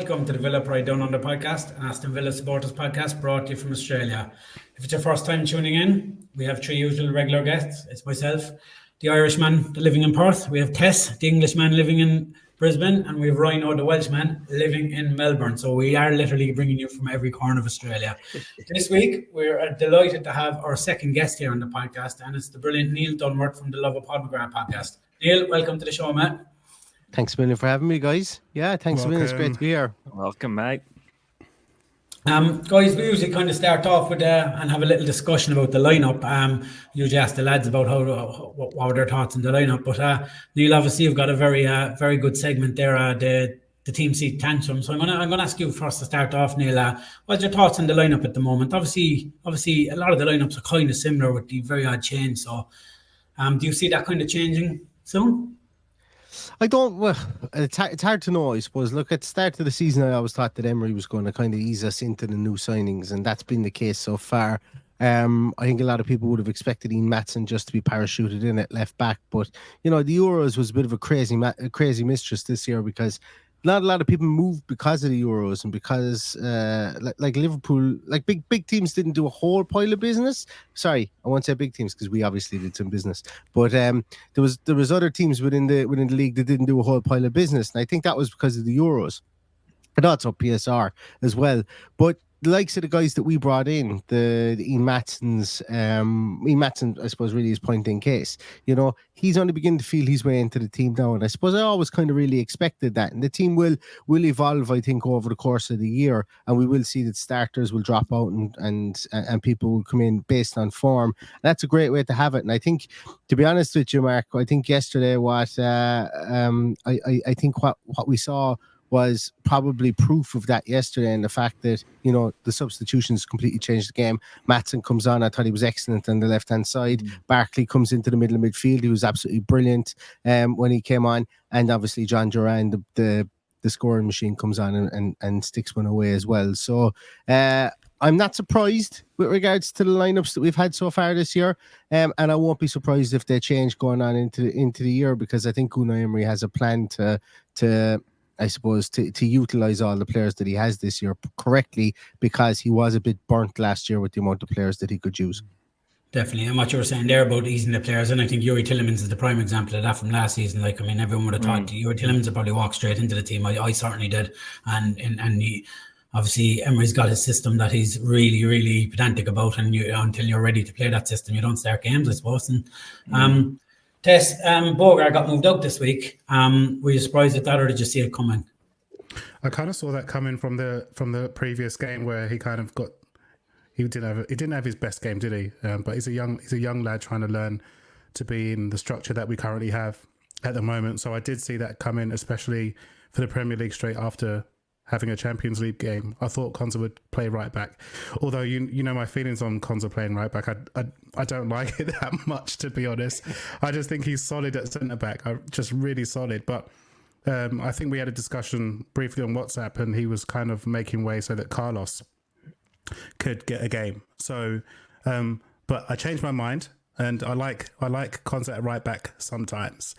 welcome to the Villa Pride Down Under podcast, an Aston Villa supporters podcast brought to you from Australia. If it's your first time tuning in, we have three usual regular guests. It's myself, the Irishman living in Perth. We have Tess, the Englishman living in Brisbane, and we have Rhino, the Welshman, living in Melbourne. So we are literally bringing you from every corner of Australia. This week, we're delighted to have our second guest here on the podcast, and it's the brilliant Neil Dunworth from the Love of McGrath podcast. Neil, welcome to the show, mate. Thanks a million for having me, guys. Yeah, thanks a million. It's great to be here. Welcome, mate. Guys, we usually kind of start off with and have a little discussion about the lineup. Usually ask the lads about what were their thoughts on the lineup. But Neil, obviously, you've got a very good segment there. The team seat tantrum. So I'm gonna ask you first to start off, Neil. What's your thoughts on the lineup at the moment? Obviously, a lot of the lineups are kind of similar with the very odd change. So, do you see that kind of changing soon? I don't. Well, it's hard to know, I suppose. Look, at the start of the season, I always thought that Emory was going to kind of ease us into the new signings, and that's been the case so far. I think a lot of people would have expected Ian Maatson just to be parachuted in at left back, but the Euros was a bit of a crazy mistress this year because not a lot of people moved because of the Euros and because like Liverpool, like big teams didn't do a whole pile of business. Sorry, I won't say big teams because we obviously did some business, but there was other teams within the league that didn't do a whole pile of business, and I think that was because of the Euros. And also PSR as well, but the likes of the guys that we brought in, the Ian Maatson's, Ian Maatson, I suppose, really is point in case. He's only beginning to feel his way into the team now, and I suppose I always kind of really expected that. And the team will evolve, I think, over the course of the year, and we will see that starters will drop out and people will come in based on form. And that's a great way to have it. And I think, to be honest with you, Mark, I think yesterday I think what we saw was probably proof of that yesterday, and the fact that the substitutions completely changed the game. Maatson comes on. I thought he was excellent on the left hand side. Barkley comes into the middle of midfield. He was absolutely brilliant when he came on, and obviously John Duran, the scoring machine, comes on and sticks one away as well. So I'm not surprised with regards to the lineups that we've had so far this year, and I won't be surprised if they change going on into the year, because I think Unai Emery has a plan to I suppose, to utilise all the players that he has this year correctly, because he was a bit burnt last year with the amount of players that he could use. Definitely. And what you were saying there about easing the players, and I think Youri Tielemans is the prime example of that from last season. Everyone would have thought Youri Tielemans would probably walk straight into the team. I certainly did. And he, obviously, Emery's got his system that he's really, really pedantic about, and until you're ready to play that system, you don't start games, I suppose. And Tess, Bogart got moved out this week. Were you surprised at that, or did you see it coming? I kind of saw that coming from the previous game, where he kind of he didn't have his best game, did he? But he's a young lad trying to learn to be in the structure that we currently have at the moment. So I did see that coming, especially for the Premier League straight after having a Champions League game. I thought Konsa would play right back. Although, you know my feelings on Konsa playing right back. I don't like it that much, to be honest. I just think he's solid at centre-back. Just really solid. But I think we had a discussion briefly on WhatsApp, and he was kind of making way so that Carlos could get a game. So, but I changed my mind, and I like Konsa at right back sometimes.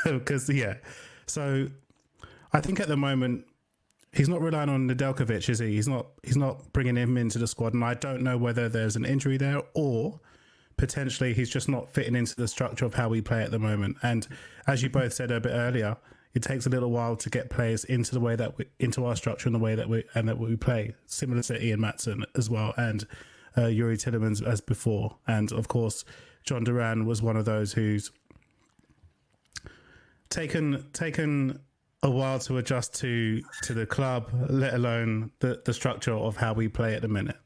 Because, So I think at the moment, he's not relying on Nedeljkovic, is he? He's not bringing him into the squad, and I don't know whether there's an injury there or potentially he's just not fitting into the structure of how we play at the moment. And as you both said a bit earlier, it takes a little while to get players into the way that into our structure and the way that we play. Similar to Ian Maatson as well, and Youri Tielemans as before, and of course John Duran was one of those who's taken a while to adjust to the club, let alone the structure of how we play at the minute.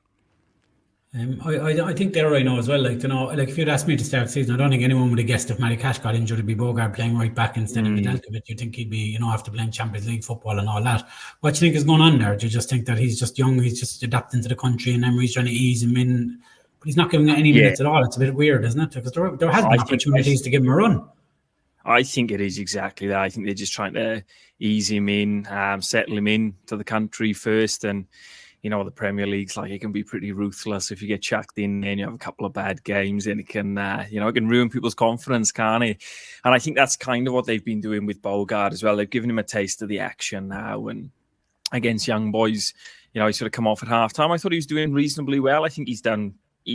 I think they're right now as well. If you'd asked me to start the season, I don't think anyone would have guessed if Matty Cash got injured to be Bogart playing right back instead of Nedeljkovic. You think he'd be, after playing Champions League football and all that. What do you think is going on there? Do you just think that he's just young, he's just adapting to the country, and Emery's trying to ease him in, but he's not giving it any minutes at all? It's a bit weird, isn't it? Because there has been opportunities to give him a run. I think it is exactly that. I think they're just trying to ease him in, settle him in to the country first. And, the Premier League's it can be pretty ruthless. If you get chucked in and you have a couple of bad games, and it can ruin people's confidence, can't it? And I think that's kind of what they've been doing with Bogart as well. They've given him a taste of the action now. And against young boys. You know, he sort of come off at half-time. I thought he was doing reasonably well. I think he's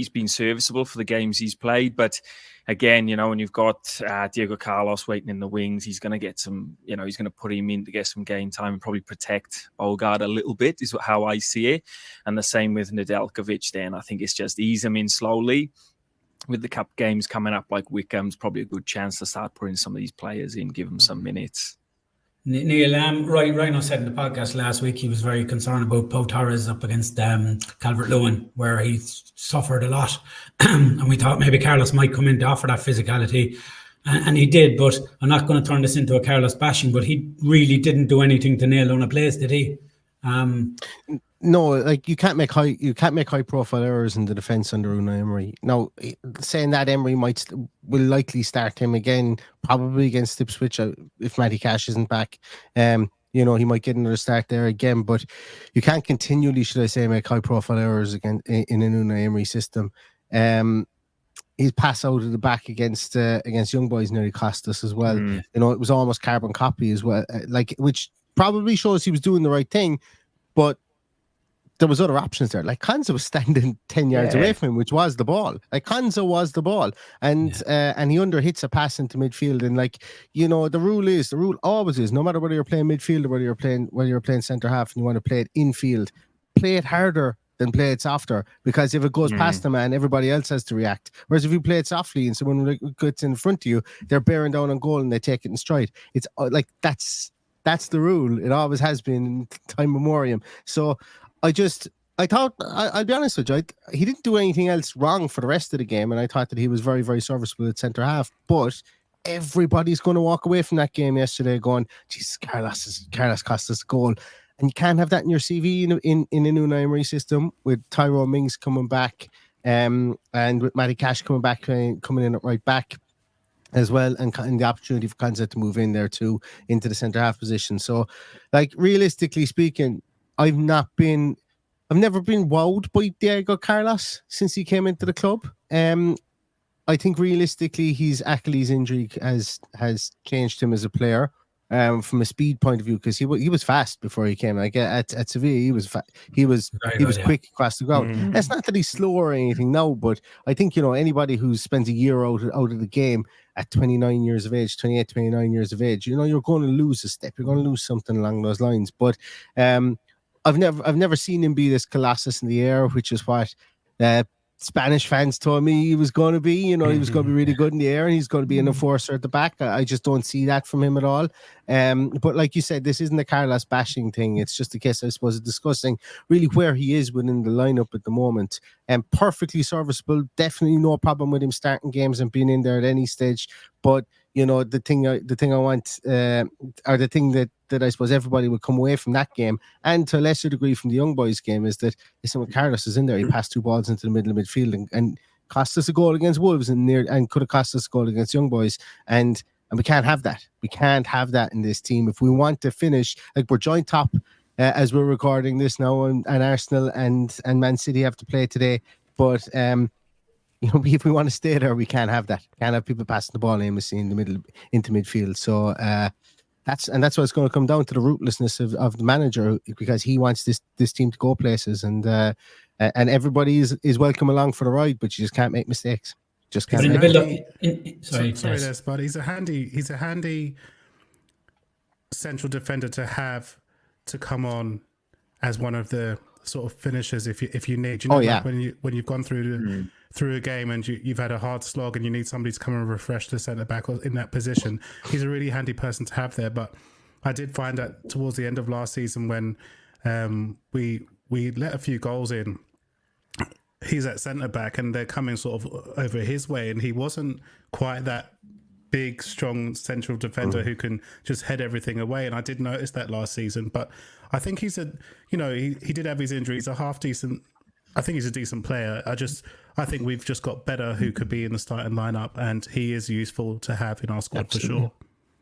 been serviceable for the games he's played. But again, you know, when you've got Diego Carlos waiting in the wings, he's going to get some, you know, he's going to put him in to get some game time and probably protect Bogard a little bit, is how I see it. And the same with Nedeljkovic then. I think it's just ease him in slowly. With the cup games coming up like Wickham's, probably a good chance to start putting some of these players in, give them some minutes. Neil, Rhino said in the podcast last week he was very concerned about Pau Torres up against Calvert-Lewin, where he suffered a lot. And we thought maybe Carlos might come in to offer that physicality. And he did, but I'm not going to turn this into a Carlos bashing, but he really didn't do anything to nail down a place, did he? No, like you can't make high profile errors in the defence under Unai Emery. Now, saying that, Emery will likely start him again, probably against Ipswich if Matty Cash isn't back. You know, he might get another start there again, but you can't continually, should I say, make high profile errors again in an Unai Emery system. His pass out of the back against young boys nearly cost us as well. You know, it was almost carbon copy as well, which probably shows he was doing the right thing, but there was other options there. Like Konsa was standing 10 yards away from him, which was the ball. Like Konsa was the ball, and he underhits a pass into midfield. And like, you know, the rule always is, no matter whether you're playing midfield or whether you're playing centre half, and you want to play it infield, play it harder than play it softer. Because if it goes past the man, everybody else has to react. Whereas if you play it softly and someone gets in front of you, they're bearing down on goal and they take it in stride. It's like that's the rule. It always has been in time memoriam. So I thought, I'll be honest with you, he didn't do anything else wrong for the rest of the game, and I thought that he was very, very serviceable at centre half. But everybody's going to walk away from that game yesterday going, Jesus, Carlos cost us a goal. And you can't have that in your CV in an Unai Emery system, with Tyrone Mings coming back and with Matty Cash coming in at right back as well, and the opportunity for Konsa to move in there too into the centre half position. So, like, realistically speaking, I've never been wowed by Diego Carlos since he came into the club. I think realistically his Achilles injury has changed him as a player, from a speed point of view, because he was fast before he came. Like at Sevilla, he was quick across the ground. It's not that he's slow or anything now, but I think, you know, anybody who spends a year out of the game at 28, 29 years of age, you know, you're going to lose a step. You're going to lose something along those lines. But I've never seen him be this colossus in the air, which is what Spanish fans told me he was going to be. You know, he was going to be really good in the air, and he's going to be an enforcer at the back. I just don't see that from him at all. But like you said, this isn't a Carlos bashing thing. It's just a case, I suppose, of discussing really where he is within the lineup at the moment. And perfectly serviceable. Definitely no problem with him starting games and being in there at any stage. But you know, the thing I want, or the thing that I suppose everybody would come away from that game, and to a lesser degree from the young boys game, is that listen, when Carlos is in there, he passed 2 balls into the middle of midfield and cost us a goal against Wolves and could have cost us a goal against young boys, and we can't have that. We can't have that in this team if we want to finish. Like, we're joint top as we're recording this now, and Arsenal and Man City have to play today, but you know, if we want to stay there, we can't have that. Can't have people passing the ball aimlessly in the middle into midfield. So that's what it's going to come down to, the ruthlessness of the manager, because he wants this team to go places, and everybody is welcome along for the ride, but you just can't make mistakes. Just can't. Sorry, Les, but he's a handy central defender to have to come on as one of the sort of finishers if you need. You know, like when you've gone through a game and you've had a hard slog and you need somebody to come and refresh the centre back in that position, he's a really handy person to have there. But I did find that towards the end of last season, when we let a few goals in, he's at centre back and they're coming sort of over his way, and he wasn't quite that big, strong central defender who can just head everything away. And I did notice that last season, but I think he did have his injury. He's a half decent. I think he's a decent player. I think we've just got better who could be in the starting lineup, and he is useful to have in our squad. Absolutely. For sure.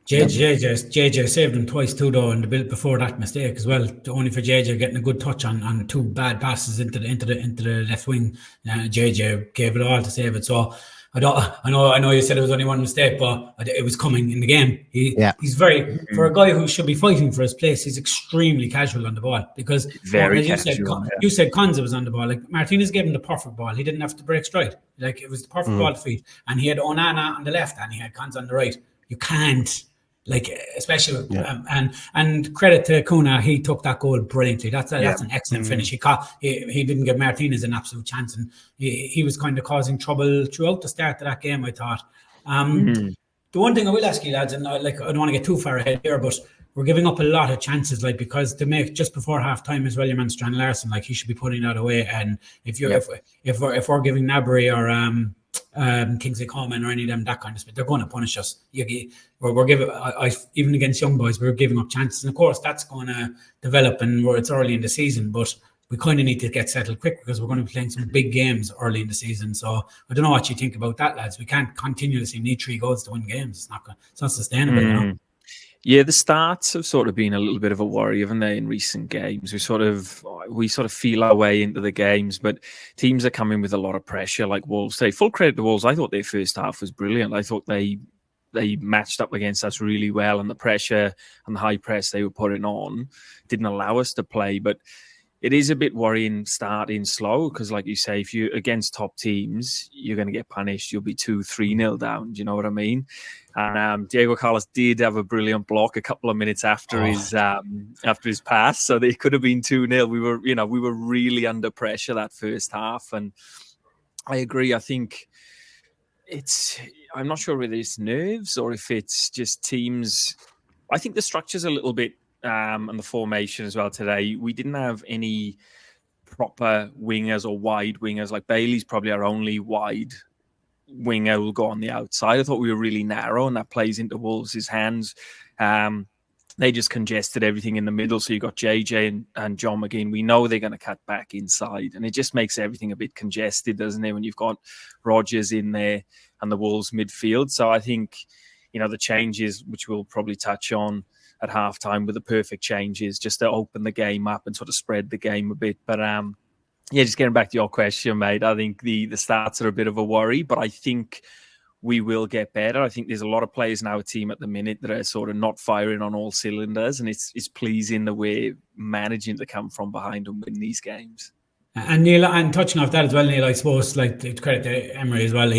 JJ saved him twice too, though, in the build before that mistake as well. Only for JJ getting a good touch on 2 bad passes into the left wing. JJ gave it all to save it. So I know you said it was only one mistake, but it was coming in the game. He's very, for a guy who should be fighting for his place, he's extremely casual on the ball because Very as you casual, said, you said Konza was on the ball. Like Martinez gave him the perfect ball. He didn't have to break stride. Like it was the perfect ball to feed, and he had Onana on the left and he had Konza on the right. You can't. Like especially and credit to Kuna, he took that goal brilliantly. That's an excellent finish. He didn't give Martinez an absolute chance, and he was kind of causing trouble throughout the start of that game, I thought. The one thing I will ask you lads, and I don't want to get too far ahead here, but we're giving up a lot of chances, like because to make just before half time as well, your man Strand Larson, like he should be putting that away. And if we're giving Nabry or Kingsley Coleman or any of them that kind of stuff, they're going to punish us. We're giving even against young boys, we're giving up chances, and of course that's going to develop, and it's early in the season, but we kind of need to get settled quick because we're going to be playing some big games early in the season. So I don't know what you think about that, lads. We can't continuously need 3 goals to win games. It's not sustainable, you know. Yeah, the starts have sort of been a little bit of a worry, haven't they, in recent games? We sort of feel our way into the games, but teams are coming with a lot of pressure, like Wolves. Say, full credit to Wolves. I thought their first half was brilliant. I thought they matched up against us really well, and the pressure and the high press they were putting on didn't allow us to play. But it is a bit worrying starting slow because, like you say, if you're against top teams, you're going to get punished. You'll be 2-3-0 down. Do you know what I mean? And Diego Carlos did have a brilliant block a couple of minutes after his pass, so they could have been 2-0. We were really under pressure that first half, and I agree. I think I'm not sure whether it's nerves or if it's just teams. I think the structure's a little bit. And the formation as well today. We didn't have any proper wingers or wide wingers. Like Bailey's probably our only wide winger who'll go on the outside. I thought we were really narrow, and that plays into Wolves' hands. They just congested everything in the middle. So you got JJ and John McGinn. We know they're going to cut back inside, and it just makes everything a bit congested, doesn't it, when you've got Rodgers in there and the Wolves midfield. So I think, the changes, which we'll probably touch on at halftime, with the perfect changes just to open the game up and sort of spread the game a bit. But just getting back to your question, mate, I think the starts are a bit of a worry, but I think we will get better. I think there's a lot of players in our team at the minute that are sort of not firing on all cylinders, and it's pleasing the way managing to come from behind and win these games. And Neil, and touching off that as well, Neil, I suppose, like, to credit to Emory as well,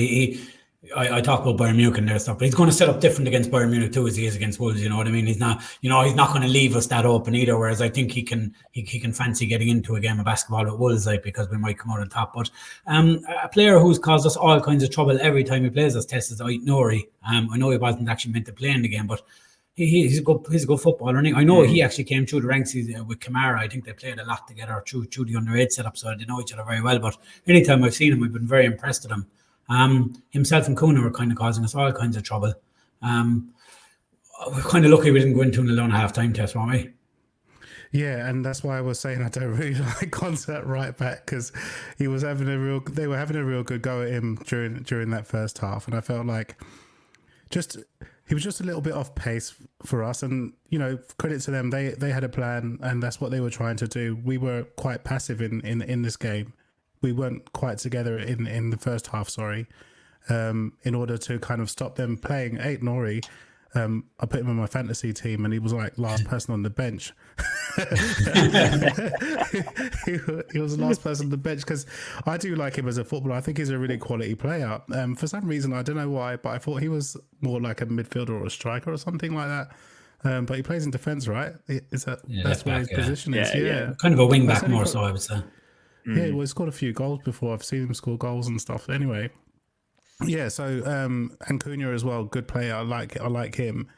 I talk about Bayern Munich and their stuff, but he's going to set up different against Bayern Munich too as he is against Wolves. You know what I mean? He's not going to leave us that open either. Whereas I think he can fancy getting into a game of basketball with Wolves, like, because we might come out on top. But a player who's caused us all kinds of trouble every time he plays us test is Emory. I know he wasn't actually meant to play in the game, but he's a good footballer. And I know he actually came through the ranks with Kamara. I think they played a lot together through the under-8 setup, so they know each other very well. But anytime I've seen him, I've been very impressed with him. Himself and Kuna were kind of causing us all kinds of trouble. We're kind of lucky we didn't go into an alone half-time test, weren't we? Yeah, and that's why I was saying I don't really like Concept right back, because they were having a real good go at him during that first half, and I felt like he was just a little bit off pace for us. And credit to them, they had a plan, and that's what they were trying to do. We were quite passive in this game. We weren't quite together in the first half, in order to kind of stop them playing. Emory, I put him on my fantasy team, and he was like last person on the bench. he was the last person on the bench, because I do like him as a footballer. I think he's a really quality player. For some reason, I don't know why, but I thought he was more like a midfielder or a striker or something like that. But he plays in defence, right? That's where his position is? Yeah. Kind of a wing back more, so I would say. Yeah, well, he scored a few goals before. I've seen him score goals and stuff. Anyway, yeah. So and Cunha as well, good player. I like him.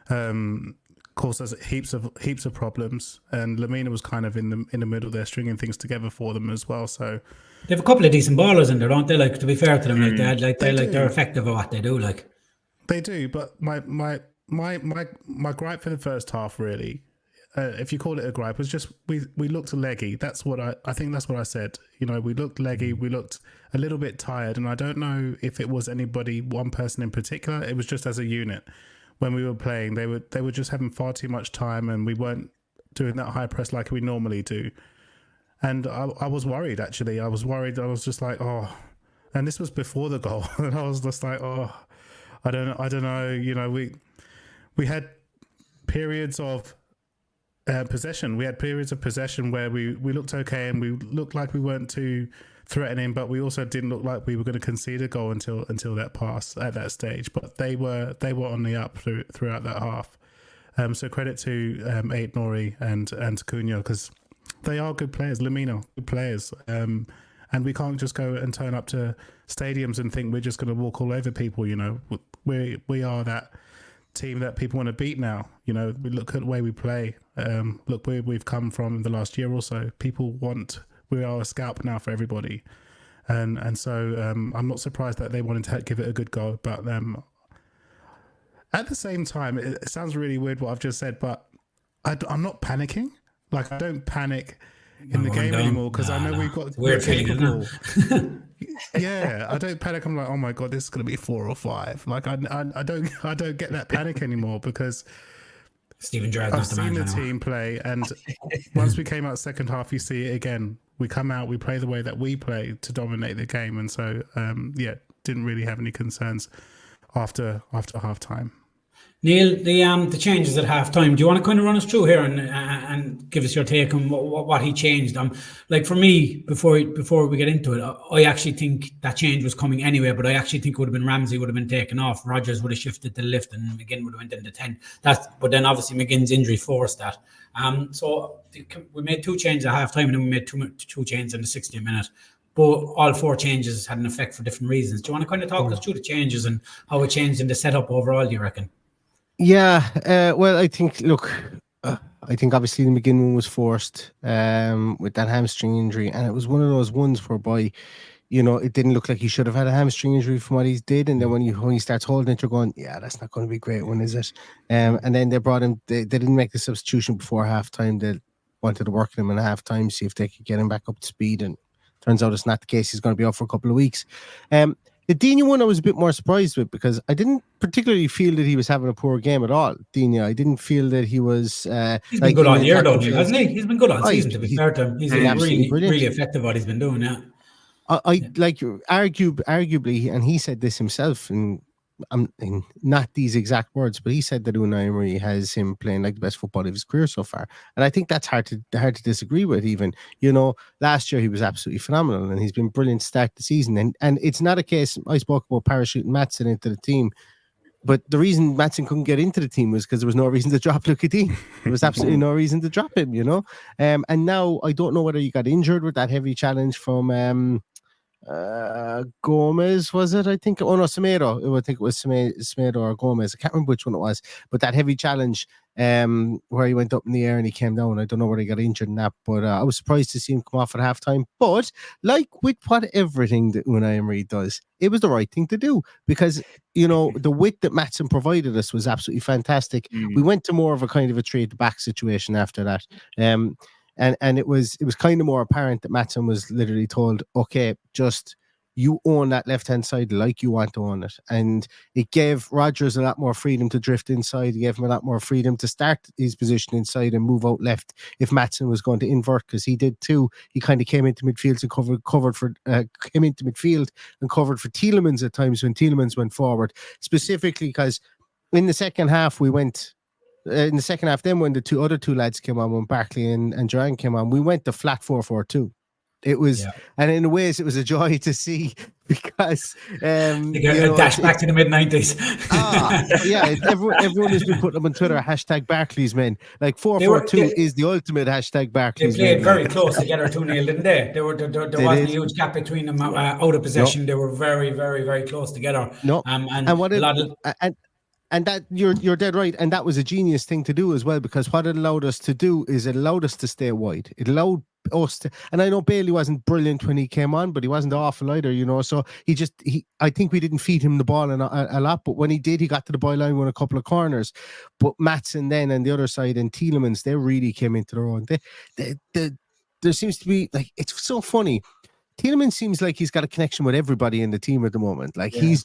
Of course, there's heaps of problems, and Lamina was kind of in the middle there, stringing things together for them as well. So they have a couple of decent ballers in there, don't they? Like, to be fair to them, they're effective at what they do. Like, they do. But my gripe for the first half, really, if you call it a gripe, was just we looked leggy. That's what I think. That's what I said. We looked leggy. We looked a little bit tired, and I don't know if it was one person in particular. It was just as a unit. When we were playing, they were just having far too much time, and we weren't doing that high press like we normally do. And I was worried, actually. I was worried. I was just like, and this was before the goal, and I was just like, oh, I don't know. You know, we had periods of possession. We had periods of possession where we looked okay and we looked like we weren't too threatening, but we also didn't look like we were going to concede a goal until that pass at that stage. But they were on the up throughout that half. So credit to Emory and Cunha, because they are good players. Lamina, good players. And we can't just go and turn up to stadiums and think we're just going to walk all over people. You know, we are that team that people want to beat now. You know, we look at the way we play. Look where we've come from in the last year or so. We are a scalp now for everybody, and so I'm not surprised that they wanted to give it a good go. But at the same time, it sounds really weird what I've just said, but I'm not panicking. Like, I don't panic in the game anymore, because I know we've got weird feeling. Yeah, I don't panic. I'm like, oh my god, this is going to be 4 or 5. Like, I don't get that panic anymore, because Stephen Duran, I've seen the team play, and once we came out second half, you see it again. We come out, we play the way that we play to dominate the game, and so didn't really have any concerns after half time. Neil, the changes at half time. Do you want to kind of run us through here and give us your take on what he changed? Like, for me, before we get into it, I actually think that change was coming anyway. But I actually think it would have been Ramsey would have been taken off. Rodgers would have shifted to the left, and McGinn would have went into 10. But then obviously McGinn's injury forced that. So we made 2 changes at half time, and then we made two changes in the 60th minute. But all 4 changes had an effect for different reasons. Do you want to kind of talk us through the changes and how it changed in the setup overall, do you reckon? Yeah, well, I think obviously the McGinn one was forced with that hamstring injury, and it was one of those ones whereby, you know, it didn't look like he should have had a hamstring injury from what he did, and then when he starts holding it, you're going, yeah, that's not going to be a great one, is it? And then they brought him. They didn't make the substitution before halftime. They wanted to work him in halftime, see if they could get him back up to speed, and turns out it's not the case. He's going to be out for a couple of weeks. The Digne one I was a bit more surprised with, because I didn't particularly feel that he was having a poor game at all. Digne, I didn't feel that he was. He's been good all year, though, hasn't he? He's been good all season. To be fair to him, he's been really effective what he's been doing. Yeah, arguably, and he said this himself, and in not these exact words, but he said that Unai Emery has him playing like the best football of his career so far, and I think that's hard to disagree with. Even, you know, last year he was absolutely phenomenal, and he's been brilliant to start the season. And it's not a case. I spoke about parachuting Maatsen into the team, but the reason Maatsen couldn't get into the team was because there was no reason to drop Luca Digne. There was absolutely no reason to drop him, you know. And now I don't know whether he got injured with that heavy challenge from Gomez, was it? I think. Oh no, Semedo. I think it was Semedo or Gomez. I can't remember which one it was. But that heavy challenge, where he went up in the air and he came down. I don't know whether he got injured in that, but I was surprised to see him come off at halftime. But like with everything that Unai Emery does, it was the right thing to do, because, you know, the width that Maatsen provided us was absolutely fantastic. We went to more of a kind of a trade back situation after that. And it was kind of more apparent that Maatsen was literally told, okay, just you own that left-hand side like you want to own it. And it gave Rodgers a lot more freedom to drift inside. It gave him a lot more freedom to start his position inside and move out left if Maatsen was going to invert, because he did too. He kind of came into midfield and covered for Tielemans at times when Tielemans went forward, specifically because in the second half then when the other two lads came on, when Barkley and Duran came on, we went to flat 4-4-2. It was, and in ways, it was a joy to see, because dash back to the mid-90s. Everyone has been putting them on Twitter, #BarclaysMen. Like 4-4-2 is the ultimate #Barclays. They played very close together, 2-0, didn't they? There wasn't a huge gap between them out of possession. They were very, very, very close together. And that you're dead right, and that was a genius thing to do as well, because what it allowed us to do is it allowed us to stay wide. It allowed us to, and I know Bailey wasn't brilliant when he came on, but he wasn't awful either, you know. So I think we didn't feed him the ball a lot, but when he did, he got to the byline with a couple of corners. But Maatsen then on the other side and Tielemans, they really came into their own. There seems to be, like, it's so funny. Tielemans seems like he's got a connection with everybody in the team at the moment. Like he's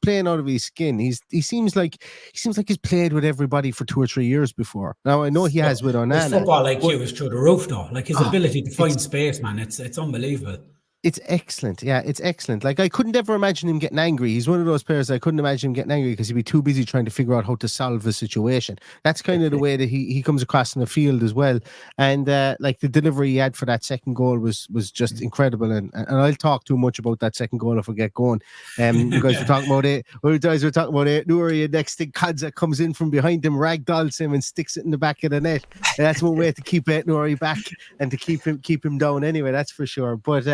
playing out of his skin. He seems like he's played with everybody for 2 or 3 years before. Now I know he has with Onana. His football IQ is through the roof, though. Like his ability to find space, man, it's unbelievable. It's excellent. Yeah, it's excellent. Like, I couldn't ever imagine him getting angry. He's one of those players I couldn't imagine him getting angry because he'd be too busy trying to figure out how to solve the situation. That's kind of the way that he comes across in the field as well. And like the delivery he had for that second goal was just incredible. And I'll talk too much about that second goal if we get going. You guys were talking about it. We're talking about it. Nuri, and next thing, Kadza comes in from behind him, ragdolls him, and sticks it in the back of the net. And that's one way to keep Nuri back and to keep him down anyway. That's for sure. But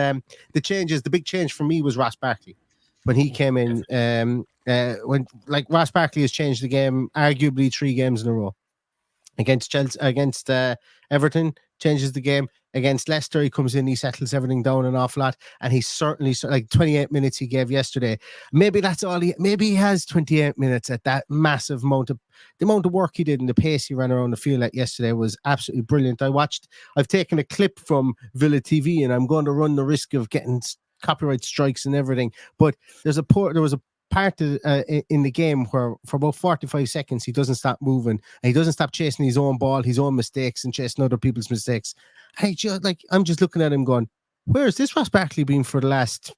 the big change for me was Ross Barkley when he came in. When Ross Barkley has changed the game, arguably 3 games in a row. Against Chelsea, against Everton, changes the game. Against Leicester, he comes in, he settles everything down an awful lot, and he's certainly, like 28 minutes he gave yesterday. Maybe that's all maybe he has 28 minutes at that massive amount of, the amount of work he did and the pace he ran around the field at yesterday was absolutely brilliant. I've taken a clip from Villa TV, and I'm going to run the risk of getting copyright strikes and everything, but there was a part in the game where for about 45 seconds he doesn't stop moving and he doesn't stop chasing his own ball, his own mistakes, and chasing other people's mistakes. I'm just looking at him going, where's this Ross Barkley been for the last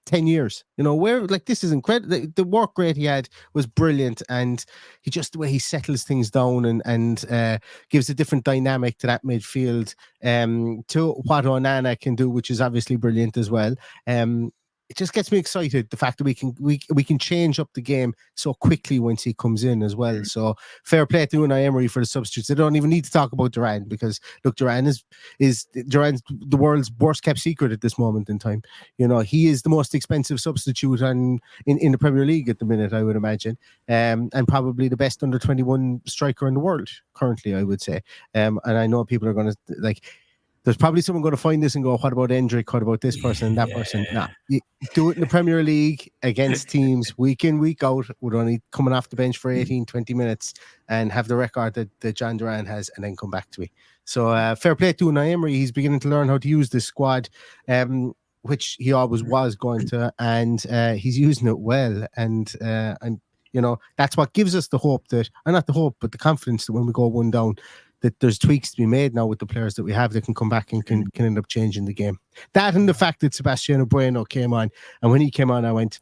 10 years? This is incredible. The work rate he had was brilliant, and the way he settles things down and gives a different dynamic to that midfield, to what Onana can do, which is obviously brilliant as well. It just gets me excited, the fact that we can change up the game so quickly once he comes in as well. So fair play to Unai Emery for the substitutes. They don't even need to talk about Duran, because look, Duran's the world's worst kept secret at this moment in time. He is the most expensive substitute in the Premier League at the minute, I would imagine, and probably the best under 21 striker in the world currently, I would say. And I know people are going to there's probably someone going to find this and go, what about Endrick? What about this person and that person? Nah, you do it in the Premier League against teams week in, week out, with only coming off the bench for 18, 20 minutes and have the record that John Duran has, and then come back to me. So fair play to Unai Emery. He's beginning to learn how to use this squad, which he always was going to, and he's using it well. And that's what gives us the hope but the confidence that when we go one down, that there's tweaks to be made now with the players that we have that can come back and can end up changing the game. That and the fact that Sebastiano Bueno came on, and when he came on, I went,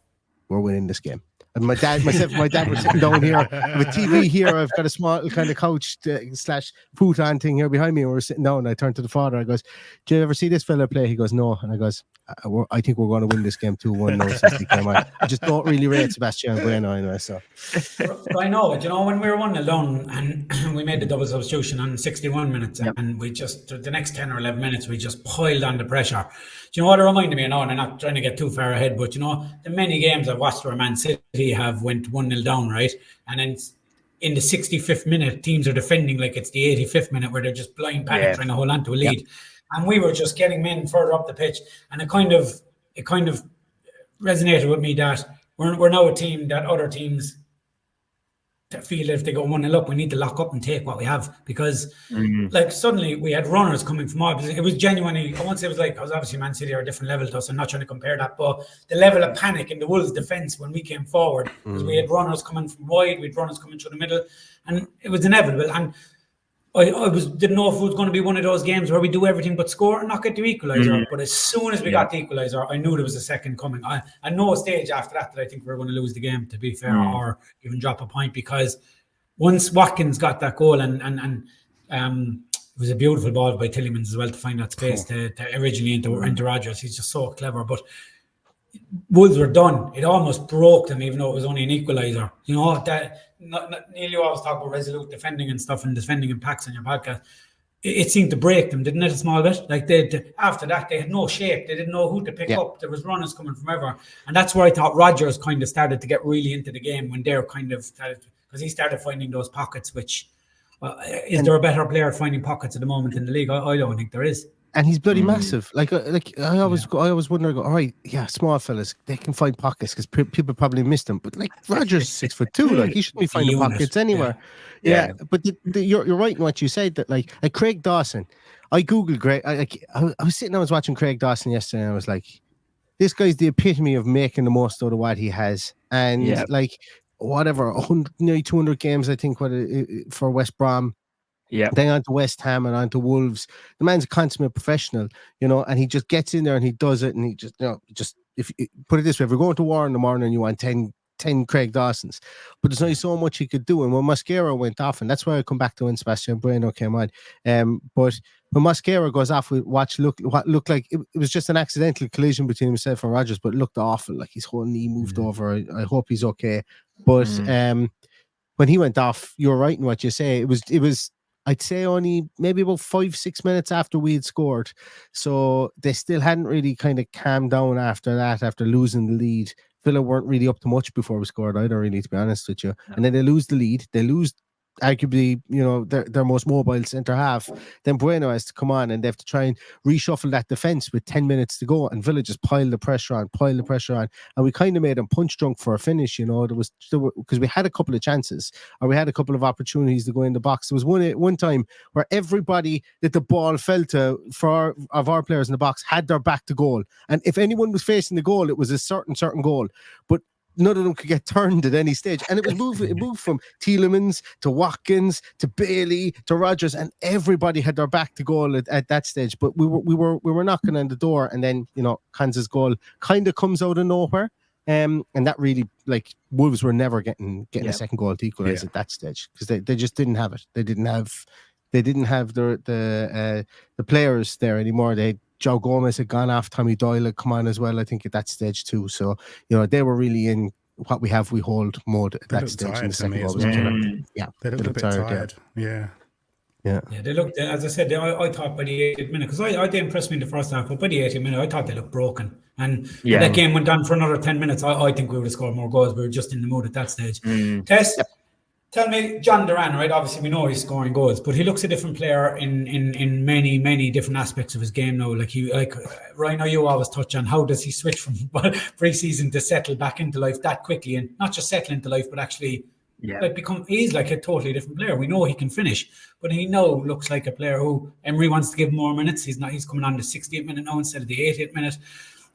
we're winning this game. And myself and my dad were sitting down here with a TV here. I've got a small kind of couch / futon thing here behind me, and we're sitting down, and I turned to the father. I goes, do you ever see this fella play? He goes, no. And I goes, I think we're going to win this game 2-1 now since he came on. I just don't really rate Sebastiano Bueno anyway. So I know, when we were 1-0 down and we made the double substitution on 61 minutes, and we just, the next 10 or 11 minutes, we just piled on the pressure. Do you know what it reminded me of? And I'm not trying to get too far ahead, but the many games I've watched where Man City have went 1-0 down, right? And then in the 65th minute, teams are defending like it's the 85th minute, where they're just blind panic trying to hold on to a lead. And we were just getting men further up the pitch, and it kind of resonated with me that we're now a team that other teams feel that if they go 1-0 up, we need to lock up and take what we have, because suddenly we had runners coming from all. It was genuinely, I won't say it was because obviously Man City are a different level to us. I'm not trying to compare that, but the level of panic in the Wolves defence when we came forward, because we had runners coming from wide, we had runners coming through the middle, and it was inevitable. And I didn't know if it was going to be one of those games where we do everything but score and not get the equaliser. But as soon as we got the equaliser, I knew there was a second coming. At no stage after that I think we were going to lose the game, to be fair, or even drop a point, because once Watkins got that goal, and it was a beautiful ball by Tielemans as well to find that space to originally into Rodgers. He's just so clever. But Wolves were done. It almost broke them, even though it was only an equaliser. Neil, you always talk about resolute defending and stuff, and defending in packs on your podcast. It seemed to break them, didn't it, a small bit? After that, they had no shape. They didn't know who to pick up. There was runners coming from everywhere. And that's where I thought Rodgers kind of started to get really into the game, when they're kind of started, because he started finding those pockets, which, is there a better player finding pockets at the moment in the league? I don't think there is. And he's bloody massive. I always wonder, all right, small fellas, they can find pockets because people probably missed them. But Rodgers is 6'2", he shouldn't be finding pockets anywhere. Yeah. But you're right in what you said, that like Craig Dawson. I googled Craig. I was sitting, I was watching Craig Dawson yesterday, and I was like, this guy's the epitome of making the most out of what he has. And whatever, nearly 200 games, I think, for West Brom. Yeah. then on to West Ham and on to Wolves. The man's a consummate professional, and he just gets in there and he does it, and he just if put it this way, if you're going to war in the morning, you want 10 Craig Dawsons, but there's only so much he could do. And when Mosquera went off, and that's why I come back to when Sebastian Bueno came on. But when Mosquera goes off, what looked like it was just an accidental collision between himself and Rodgers, but it looked awful. Like his whole knee moved over. I hope he's okay. But when he went off, you're right in what you say. It was. I'd say only maybe about 5-6 minutes after we had scored. So they still hadn't really kind of calmed down after that, after losing the lead. Villa weren't really up to much before we scored either, really, to be honest with you. No. And then they lose the lead. They lose arguably, their most mobile centre half. Then Bueno has to come on and they have to try and reshuffle that defence with 10 minutes to go. And Villa just piled the pressure on. And we kind of made them punch drunk for a finish, because we had a couple of chances, or we had a couple of opportunities to go in the box. There was one time where everybody that the ball fell to of our players in the box had their back to goal. And if anyone was facing the goal, it was a certain goal. But none of them could get turned at any stage. And it moved from Tielemans to Watkins to Bailey to Rodgers, and everybody had their back to goal at that stage. But we were knocking on the door, and then Kansas goal kind of comes out of nowhere. And that really, like, Wolves were never getting a second goal to equalise at that stage, because they just didn't have it. They didn't have the players there anymore. Joe Gomez had gone off. Tommy Doyle had come on as well, I think, at that stage too. So, they were really in what we hold mode at that stage in the second goal. They looked a bit tired. Yeah. They looked, as I said, I thought by the 80th minute, because I did impress me in the first half, but by the 80th minute, I thought they looked broken. And if that game went on for another 10 minutes, I think we would have scored more goals. We were just in the mood at that stage. Tess, tell me, John Duran, right? Obviously, we know he's scoring goals, but he looks a different player in many, many different aspects of his game now. Ryan, you always touch on how does he switch from pre-season to settle back into life that quickly, and not just settle into life, but actually he's like a totally different player. We know he can finish, but he now looks like a player who Emory wants to give more minutes. He's coming on the 68th minute now instead of the 88th minute.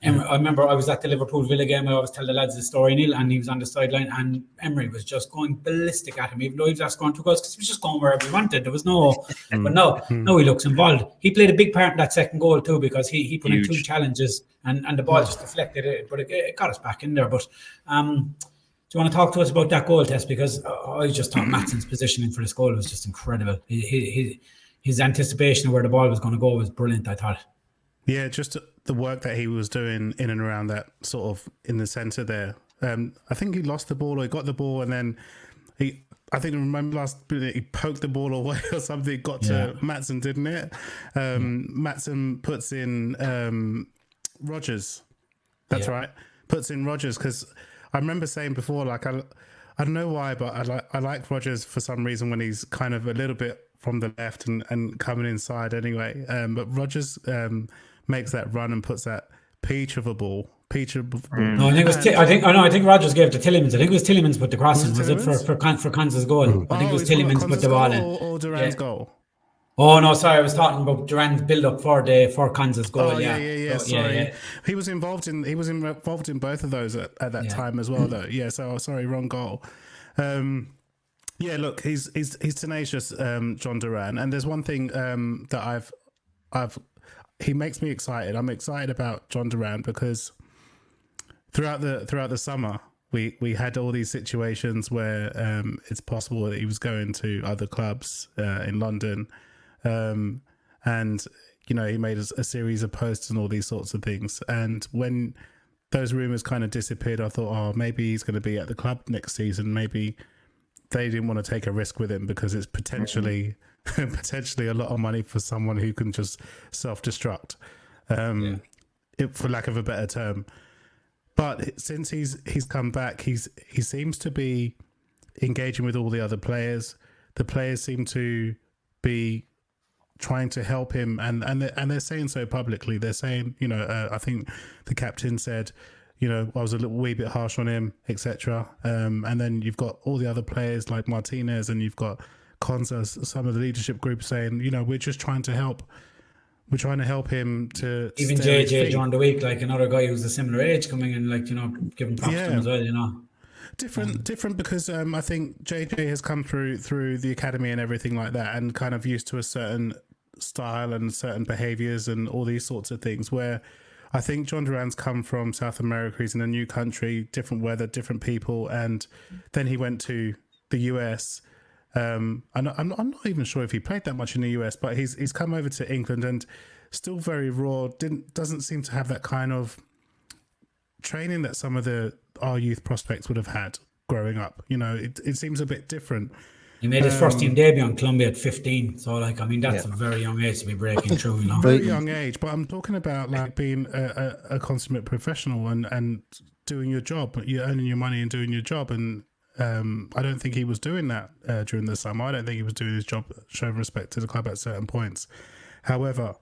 I remember I was at the Liverpool-Villa game. I always tell the lads the story, Neil, and he was on the sideline, and Emory was just going ballistic at him, even though he was not scoring 2 goals, because he was just going wherever he wanted. There was no... But now he looks involved. He played a big part in that second goal too, because he put in 2 challenges, and the ball just deflected it, but it got us back in there. But do you want to talk to us about that goal, Tess? Because I just thought Matsson's positioning for this goal was just incredible. His anticipation of where the ball was going to go was brilliant, I thought. Yeah, just the work that he was doing in and around that sort of in the centre there. I think he lost the ball, or he got the ball, and then remember last minute he poked the ball away or something. Got to Maatsen, didn't it? Maatsen puts in Rodgers. That's right. Puts in Rodgers, because I remember saying before, like I don't know why, but I like Rodgers for some reason when he's kind of a little bit from the left and coming inside anyway. But Rodgers makes that run and puts that peach of a ball. No, I think it was. I think Rodgers gave it to Tielemans. I think it was Tielemans put the cross in. Was it for Kansas goal? I think it was Tielemans put the ball in. Or Duran's goal. Oh no, sorry, I was talking about Duran's build up for Kansas goal. Sorry. He was involved in both of those at that time as well, though. Yeah, so sorry, wrong goal. Look, he's tenacious, John Duran, and there's one thing that he makes me excited. I'm excited about John Duran because throughout the summer we had all these situations where it's possible that he was going to other clubs in London, and he made a series of posts and all these sorts of things. And when those rumours kind of disappeared, I thought, oh, maybe he's going to be at the club next season. Maybe they didn't want to take a risk with him because it's potentially a lot of money for someone who can just self-destruct, for lack of a better term. But since he's come back, he seems to be engaging with all the other players. The players seem to be trying to help him, and they're saying so publicly. They're saying, I think the captain said, I was a wee bit harsh on him, etc. And then you've got all the other players like Martinez, and you've got Konza, some of the leadership group saying, we're just trying to help. We're trying to help him to even JJ during the week, like another guy who's a similar age coming in, like giving props to him as well, Different because I think JJ has come through the academy and everything like that, and kind of used to a certain style and certain behaviors and all these sorts of things. Where I think John Duran's come from South America. He's in a new country, different weather, different people, and then he went to the US. And I'm not even sure if he played that much in the US, but he's come over to England and still very raw. Doesn't seem to have that kind of training that some of our youth prospects would have had growing up. You know, it seems a bit different. He made his first team debut on Columbia at 15. So, like, I mean, that's a very young age to be breaking through, you know. Very young age, but I'm talking about like being a consummate professional and doing your job. You're earning your money and doing your job. And I don't think he was doing that during the summer. I don't think he was doing his job, showing respect to the club at certain points. However,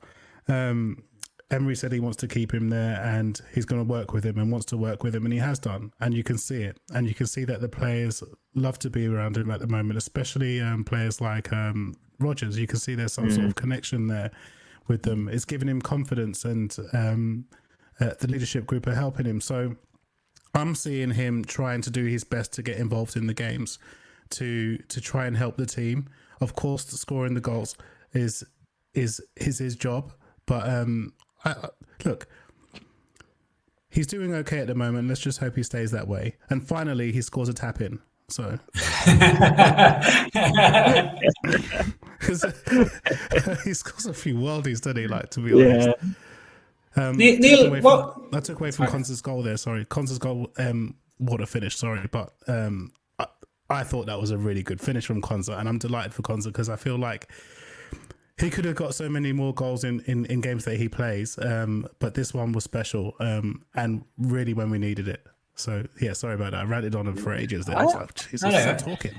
Emory said he wants to keep him there and he's going to work with him and wants to work with him, and he has done. And you can see it. And you can see that the players love to be around him at the moment, especially players like Rodgers. You can see there's some sort of connection there with them. It's giving him confidence, and the leadership group are helping him. So I'm seeing him trying to do his best to get involved in the games, to try and help the team. Of course, scoring the goals is his job, but look, he's doing okay at the moment. Let's just hope he stays that way. And finally, he scores a tap in. So he scores a few worldies, doesn't he? Like, to be honest. Neil, I took away from Konza's goal there. Sorry, Konza's goal. What a finish! Sorry, but I thought that was a really good finish from Konza, and I'm delighted for Konza because I feel like he could have got so many more goals in games that he plays, but this one was special, and really when we needed it. So yeah, sorry about that. I ranted on him for ages there. I was like, Jesus, stop talking.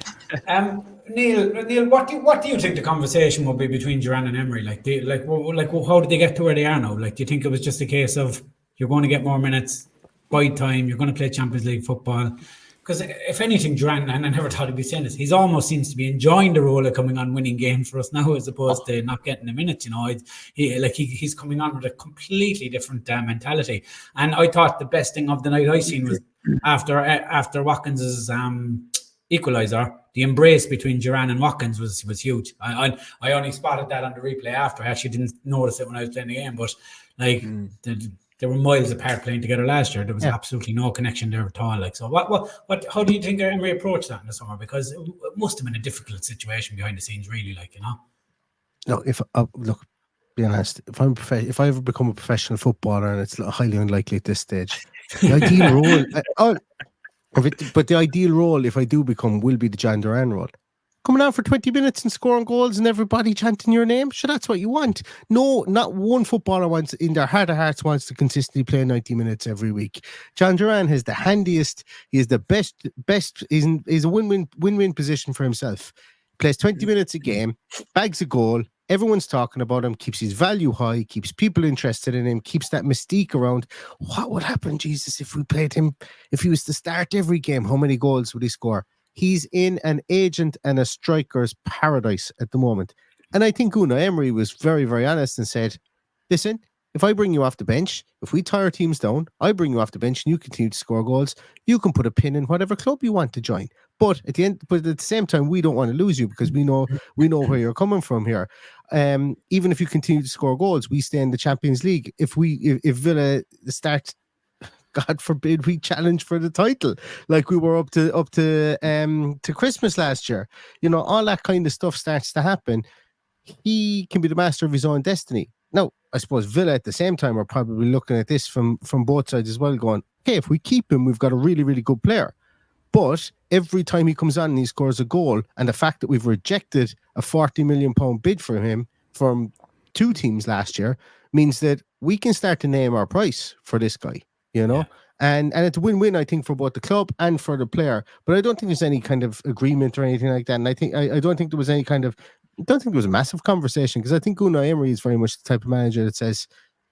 Neil, what do you think the conversation will be between Duran and Emory? How did they get to where they are now? Like, do you think it was just a case of you're going to get more minutes, bide time, you're going to play Champions League football? Because if anything, Duran, and I never thought he'd be saying this, he's almost seems to be enjoying the role of coming on winning games for us now, as opposed to not getting a minute. You know, he's coming on with a completely different mentality. And I thought the best thing of the night I seen was after Watkins's equaliser, the embrace between Duran and Watkins was huge. I only spotted that on the replay after. I actually didn't notice it when I was playing the game, but like they were miles apart playing together last year. There was absolutely no connection there at all. Like, so what? How do you think Emory approached that in the summer? Because it must have been a difficult situation behind the scenes, really. Like, you know. No, be honest. If I ever become a professional footballer, and it's highly unlikely at this stage, the ideal role. But the ideal role, if I do become, will be the John Duran role. Coming out for 20 minutes and scoring goals and everybody chanting your name. Sure, that's what you want. No, not one footballer wants, in their heart of hearts, wants to consistently play 90 minutes every week. John Duran has the handiest, he is the best, he's a win-win position for himself. Plays 20 minutes a game, bags a goal, everyone's talking about him, keeps his value high, keeps people interested in him, keeps that mystique around. What would happen, Jesus, if we played him, if he was to start every game, how many goals would he score? He's in an agent and a striker's paradise at the moment. And I think Unai Emery was very, very honest and said, listen, if I bring you off the bench, if we tire teams down, I bring you off the bench and you continue to score goals, you can put a pin in whatever club you want to join. But at the same time, we don't want to lose you because we know where you're coming from here. Even if you continue to score goals, we stay in the Champions League. If Villa start, God forbid, we challenge for the title like we were up to Christmas last year. You know, all that kind of stuff starts to happen. He can be the master of his own destiny. Now, I suppose Villa at the same time are probably looking at this from both sides as well, going, okay, if we keep him, we've got a really, really good player. But every time he comes on and he scores a goal, and the fact that we've rejected a £40 million bid for him from two teams last year means that we can start to name our price for this guy. You know, and it's a win-win, I think, for both the club and for the player. But I don't think there's any kind of agreement or anything like that. And I don't think there was any kind of, I don't think there was a massive conversation, because I think Unai Emery is very much the type of manager that says,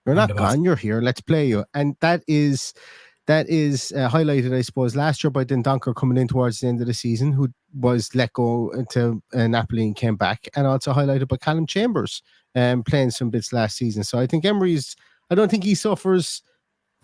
you're not gone, you're here, let's play you. And that is highlighted, I suppose, last year by Dendoncker coming in towards the end of the season, who was let go to Napoli and came back, and also highlighted by Callum Chambers playing some bits last season. So I think I don't think he suffers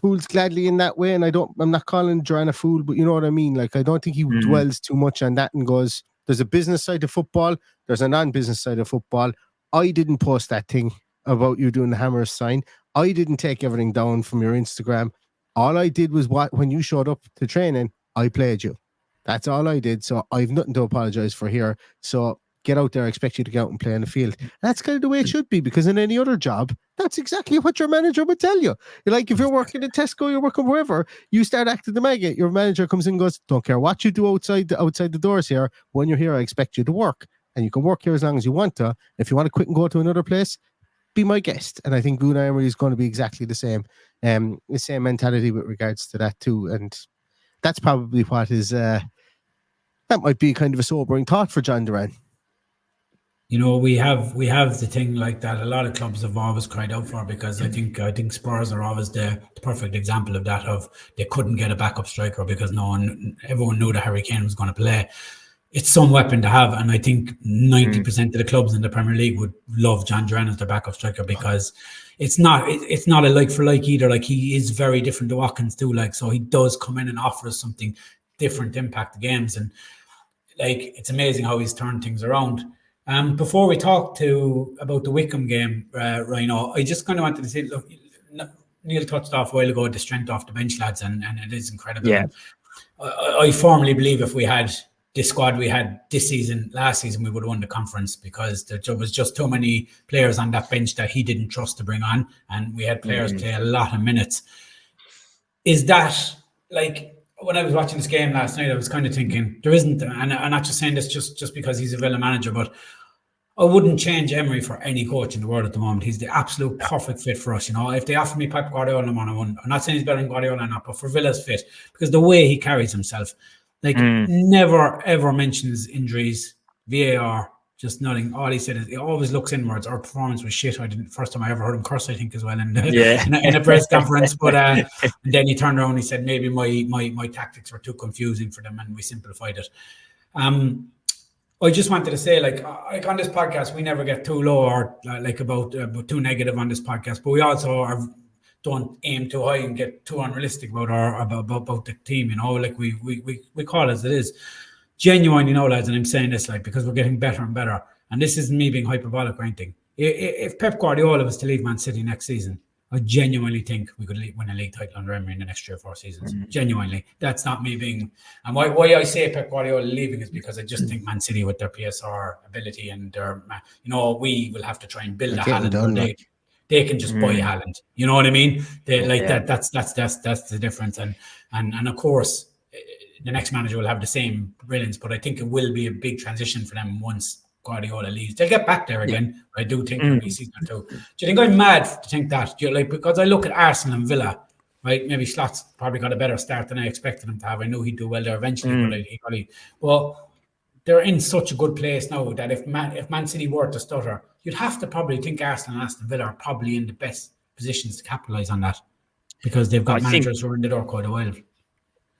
fools gladly in that way. And I'm not calling Duran a fool, but you know what I mean? Like, I don't think he dwells too much on that and goes, there's a business side of football, there's a non-business side of football. I didn't post that thing about you doing the Hammers sign. I didn't take everything down from your Instagram. All I did was when you showed up to training, I played you. That's all I did. So I've nothing to apologize for here. So get out there. I expect you to get out and play on the field. And that's kind of the way it should be, because in any other job, that's exactly what your manager would tell you. You're like, if you're working at Tesco, you're working wherever, you start acting the maggot. Your manager comes in and goes, don't care what you do outside the doors here. When you're here, I expect you to work. And you can work here as long as you want to. If you want to quit and go to another place, be my guest. And I think Unai Emery is going to be exactly the same mentality with regards to that too. And that's probably what is that might be kind of a sobering thought for John Duran. You know, we have the thing like that. A lot of clubs have always cried out for, because I think Spurs are always the perfect example of that. Of they couldn't get a backup striker because everyone knew that Harry Kane was going to play. It's some weapon to have, and I think 90% of the clubs in the Premier League would love John Duran as their backup striker, because it's not a like for like either. Like, he is very different to Watkins too. Like, so he does come in and offer us something different to impact the games, and like, it's amazing how he's turned things around. Before we talk about the Wickham game, Rhino, I just kind of wanted to say, look, Neil touched off a while ago the strength off the bench, lads, and it is incredible. Yeah. I firmly believe if we had this squad we had last season, we would have won the conference, because there was just too many players on that bench that he didn't trust to bring on, and we had players play a lot of minutes. Is that, like, when I was watching this game last night, I was kind of thinking, there isn't, and I'm not just saying this just because he's a Villa manager, but I wouldn't change Emery for any coach in the world at the moment. He's the absolute perfect fit for us. You know, if they offer me Pep Guardiola, I'm not saying he's better than Guardiola or not, but for Villa's fit, because the way he carries himself, like, never ever mentions injuries, VAR, just nothing. All he said is he always looks inwards. Our performance was shit. First time I ever heard him curse, I think, as well, in a press conference. But and then he turned around and he said, maybe my tactics were too confusing for them, and we simplified it. I just wanted to say, like on this podcast, we never get too low or about too negative on this podcast, but we also don't aim too high and get too unrealistic about the team. You know, like we call it as it is. Genuine, you know, lads, and I'm saying this like because we're getting better and better. And this isn't me being hyperbolic or anything. If Pep Guardiola was to leave Man City next season, I genuinely think we could win a league title under Emory in the next 3 or 4 seasons. Genuinely. That's not me being... And why I say Pep Guardiola leaving is because I just think Man City, with their PSR ability and their... You know, we will have to try and build a Haaland. They can just buy Haaland. You know what I mean? That's the difference. And of course, the next manager will have the same brilliance, but I think it will be a big transition for them once Guardiola leaves. They'll get back there again. I do think there'll be season or two. Do you think I'm mad to think that? Do you, like, because I look at Arsenal and Villa, right? Maybe Slot's probably got a better start than I expected him to have. I knew he'd do well there eventually, but they're in such a good place now that if Man City were to stutter, you'd have to probably think Arsenal and Aston Villa are probably in the best positions to capitalise on that, because they've got managers who are in the door quite a while.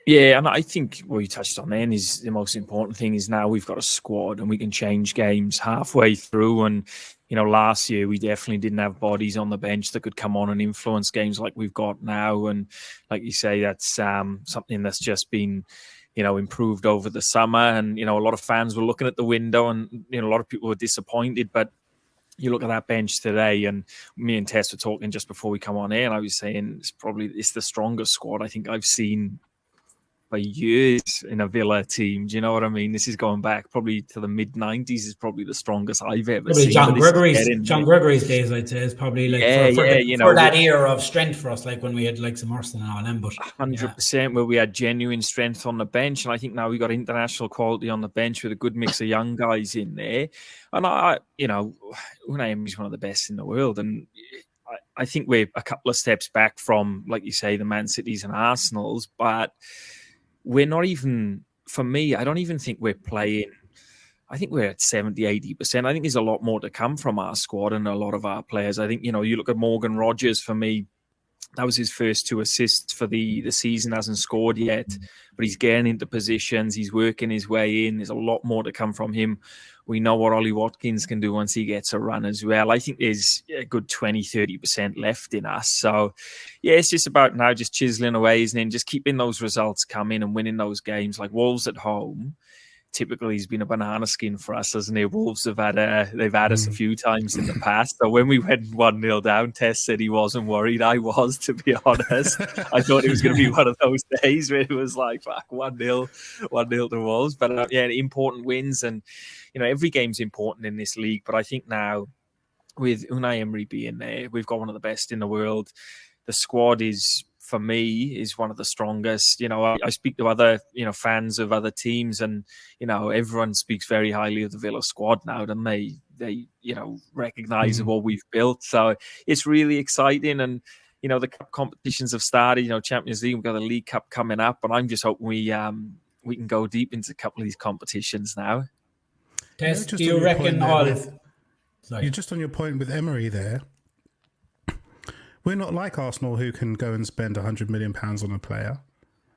Yeah, and I think what you touched on then is the most important thing is now we've got a squad and we can change games halfway through. And, you know, last year we definitely didn't have bodies on the bench that could come on and influence games like we've got now. And like you say, that's something that's just been, you know, improved over the summer. And, you know, a lot of fans were looking at the window and, you know, a lot of people were disappointed. But you look at that bench today, and me and Tess were talking just before we come on air, and I was saying it's the strongest squad I think I've seen for years in a Villa team. Do you know what I mean? This is going back probably to the mid-90s. Is probably the strongest I've ever seen. John Gregory's days, I'd say, is probably like for that era of strength for us, like when we had like some Arsenal and all them. But 100%, where we had genuine strength on the bench, and I think now we got international quality on the bench with a good mix of young guys in there. And Unai Emery's one of the best in the world, and I think we're a couple of steps back from, like you say, the Man Cities and Arsenals, but we're not even, for me, I don't even think we're playing. I think we're at 70, 80%. I think there's a lot more to come from our squad and a lot of our players. I think, you know, you look at Morgan Rogers, for me, That was his first 2 assists for the season. Hasn't scored yet, but he's getting into positions. He's working his way in. There's a lot more to come from him. We know what Ollie Watkins can do once he gets a run as well. I think there's a good 20-30% left in us. So, yeah, it's just about now just chiseling away, isn't it? And just keeping those results coming and winning those games. Like Wolves at home, typically he's been a banana skin for us, hasn't he? Wolves have had us a few times in the past. So when we went 1-0 down, Tess said he wasn't worried. I was, to be honest. I thought it was going to be one of those days where it was like, fuck, 1-0 to Wolves. But yeah, important wins. And, you know, every game's important in this league. But I think now with Unai Emery being there, we've got one of the best in the world. The squad is, for me, is one of the strongest. You know, I speak to other, fans of other teams, and, everyone speaks very highly of the Villa squad now, and they recognise what we've built. So it's really exciting. And, the cup competitions have started, Champions League, we've got the League Cup coming up, and I'm just hoping we can go deep into a couple of these competitions now. Tess, do you reckon you're just on your point with Emery there. We're not like Arsenal, who can go and spend £100 million on a player.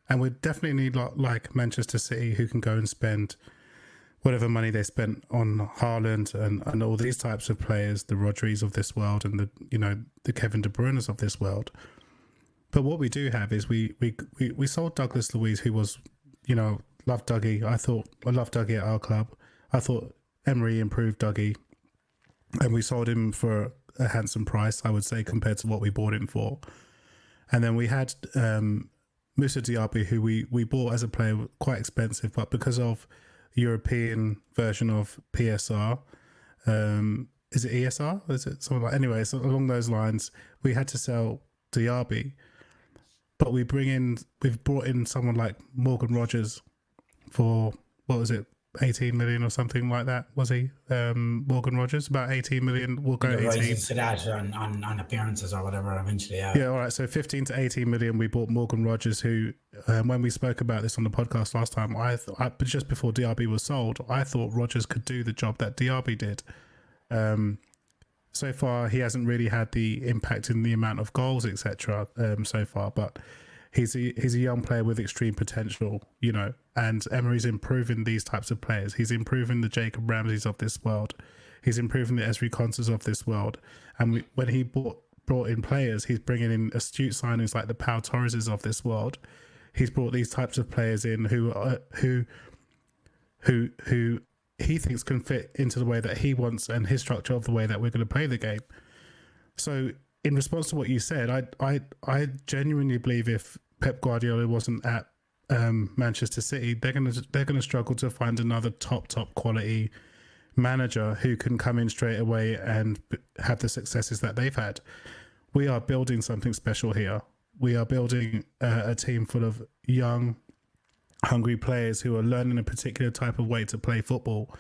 And we definitely not like Manchester City, who can go and spend whatever money they spent on Haaland and all these types of players, the Rodris of this world and the Kevin De Bruynes of this world. But what we do have is we sold Douglas Luiz, who was, loved Dougie. I loved Dougie at our club. I thought Emery improved Dougie. And we sold him for a handsome price, I would say, compared to what we bought him for. And then we had Moussa Diaby, who we bought as a player quite expensive, but because of the European version of PSR, is it ESR? Is it something like? Anyway, so along those lines, we had to sell Diaby, but we've brought in someone like Morgan Rogers for, what was it, 18 million or something like that, was he? Morgan Rogers, about 18 million. We'll go 18 to that on appearances or whatever eventually. Yeah, all right. So 15 to 18 million. We bought Morgan Rogers, who, when we spoke about this on the podcast last time, but just before Diaby was sold, I thought Rogers could do the job that Diaby did. So far, he hasn't really had the impact in the amount of goals, etc. So far, but he's a young player with extreme potential, and Emery's improving these types of players. He's improving the Jacob Ramseys of this world. He's improving the Ezri Konsa's of this world. And when he brought in players, he's bringing in astute signings like the Pau Torreses of this world. He's brought these types of players in who he thinks can fit into the way that he wants and his structure of the way that we're going to play the game. So, in response to what you said, I genuinely believe if Pep Guardiola wasn't at Manchester City, they're gonna struggle to find another top quality manager who can come in straight away and have the successes that they've had. We are building something special here. We are building a team full of young, hungry players who are learning a particular type of way to play football,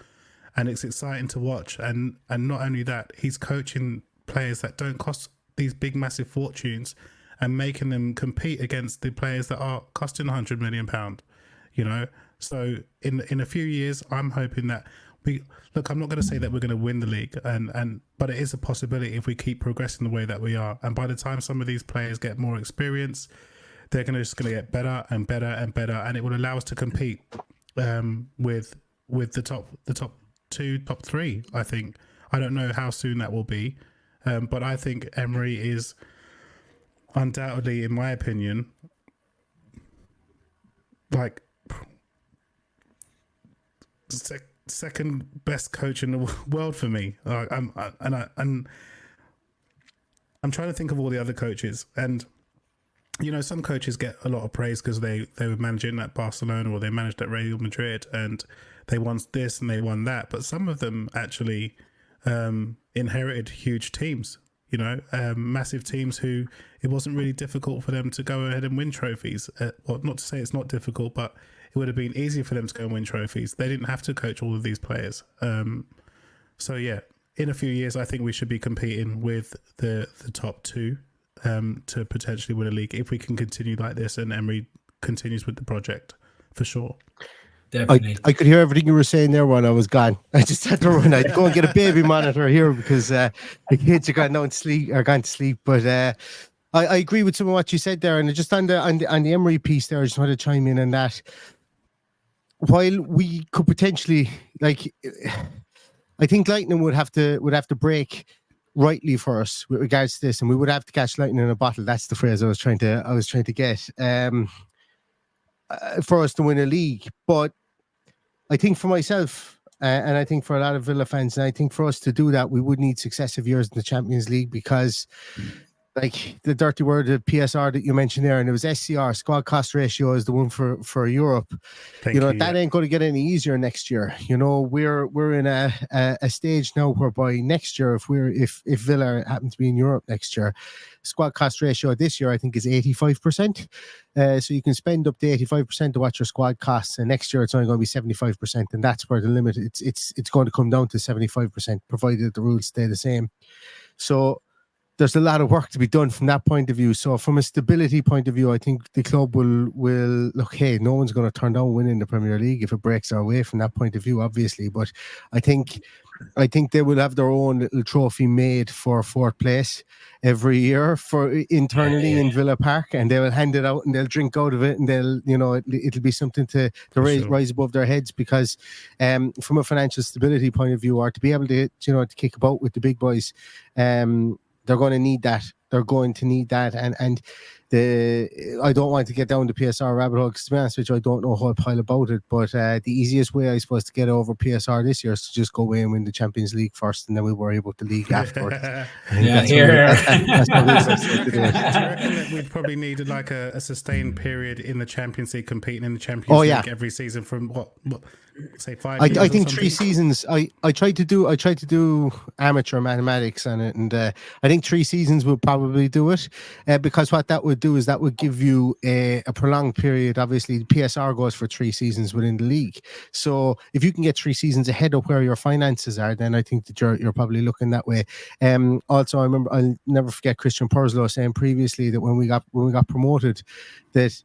and it's exciting to watch. And not only that, he's coaching players that don't cost these big massive fortunes and making them compete against the players that are costing £100 million, so in a few years I'm hoping that I'm not going to say that we're going to win the league, but it is a possibility if we keep progressing the way that we are, and by the time some of these players get more experience, they're just going to get better and better and better, and it will allow us to compete with the top two, top three. I think. I don't know how soon that will be. But I think Emery is undoubtedly, in my opinion, like second best coach in the world for me. I'm trying to think of all the other coaches, and some coaches get a lot of praise because they were managing at Barcelona or they managed at Real Madrid and they won this and they won that, but some of them actually inherited huge teams, massive teams who it wasn't really difficult for them to go ahead and win trophies. Well, not to say it's not difficult, but it would have been easier for them to go and win trophies. They didn't have to coach all of these players. So yeah, in a few years, I think we should be competing with the top two to potentially win a league if we can continue like this and Emery continues with the project, for sure. Definitely. I could hear everything you were saying there when I was gone. I just had to run. I'd go and get a baby monitor here because the kids are going to sleep. But I agree with some of what you said there, and just on the Emory piece there, I just want to chime in on that. While we could potentially, like, I think lightning would have to break rightly for us with regards to this, and we would have to catch lightning in a bottle. That's the phrase I was trying to get for us to win a league. But I think for myself, and I think for a lot of Villa fans, and I think for us to do that, we would need successive years in the Champions League, because like the dirty word of PSR that you mentioned there, and it was SCR, squad cost ratio, is the one for Europe. That ain't going to get any easier next year. We're in a stage now whereby next year, if Villa happen to be in Europe next year, squad cost ratio this year I think is 85%. So you can spend up to 85% of what your squad costs, and next year it's only going to be 75%, and that's where the limit. It's going to come down to 75%, provided the rules stay the same. So there's a lot of work to be done from that point of view. So from a stability point of view, I think the club will look, hey, no one's going to turn down winning the Premier League if it breaks our way from that point of view, obviously. But I think they will have their own little trophy made for fourth place every year for internally in Villa Park, and they will hand it out and they'll drink out of it, and it'll be something to rise above their heads, because from a financial stability point of view, or to be able to to kick about with the big boys, they're going to need that. And I don't want to get down the PSR rabbit hole, because to be honest with you, I don't know a whole pile about it. But the easiest way, I suppose, to get over PSR this year is to just go away and win the Champions League first, and then we worry about the league afterwards. That's what we'll say today. Do you reckon that we'd probably need like a sustained period in the Champions League, competing in the Champions League every season from what say 5 years? I think 3 seasons. I tried to do amateur mathematics on it, and I think 3 seasons will probably do it, because what that would do is that would give you a prolonged period. Obviously, the PSR goes for 3 seasons within the league. So if you can get 3 seasons ahead of where your finances are, then I think that you're probably looking that way. Also, I remember, I'll never forget Christian Purslow saying previously that when we got promoted, that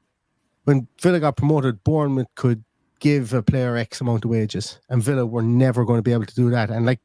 when Villa got promoted, Bournemouth could give a player X amount of wages, and Villa were never going to be able to do that. And like,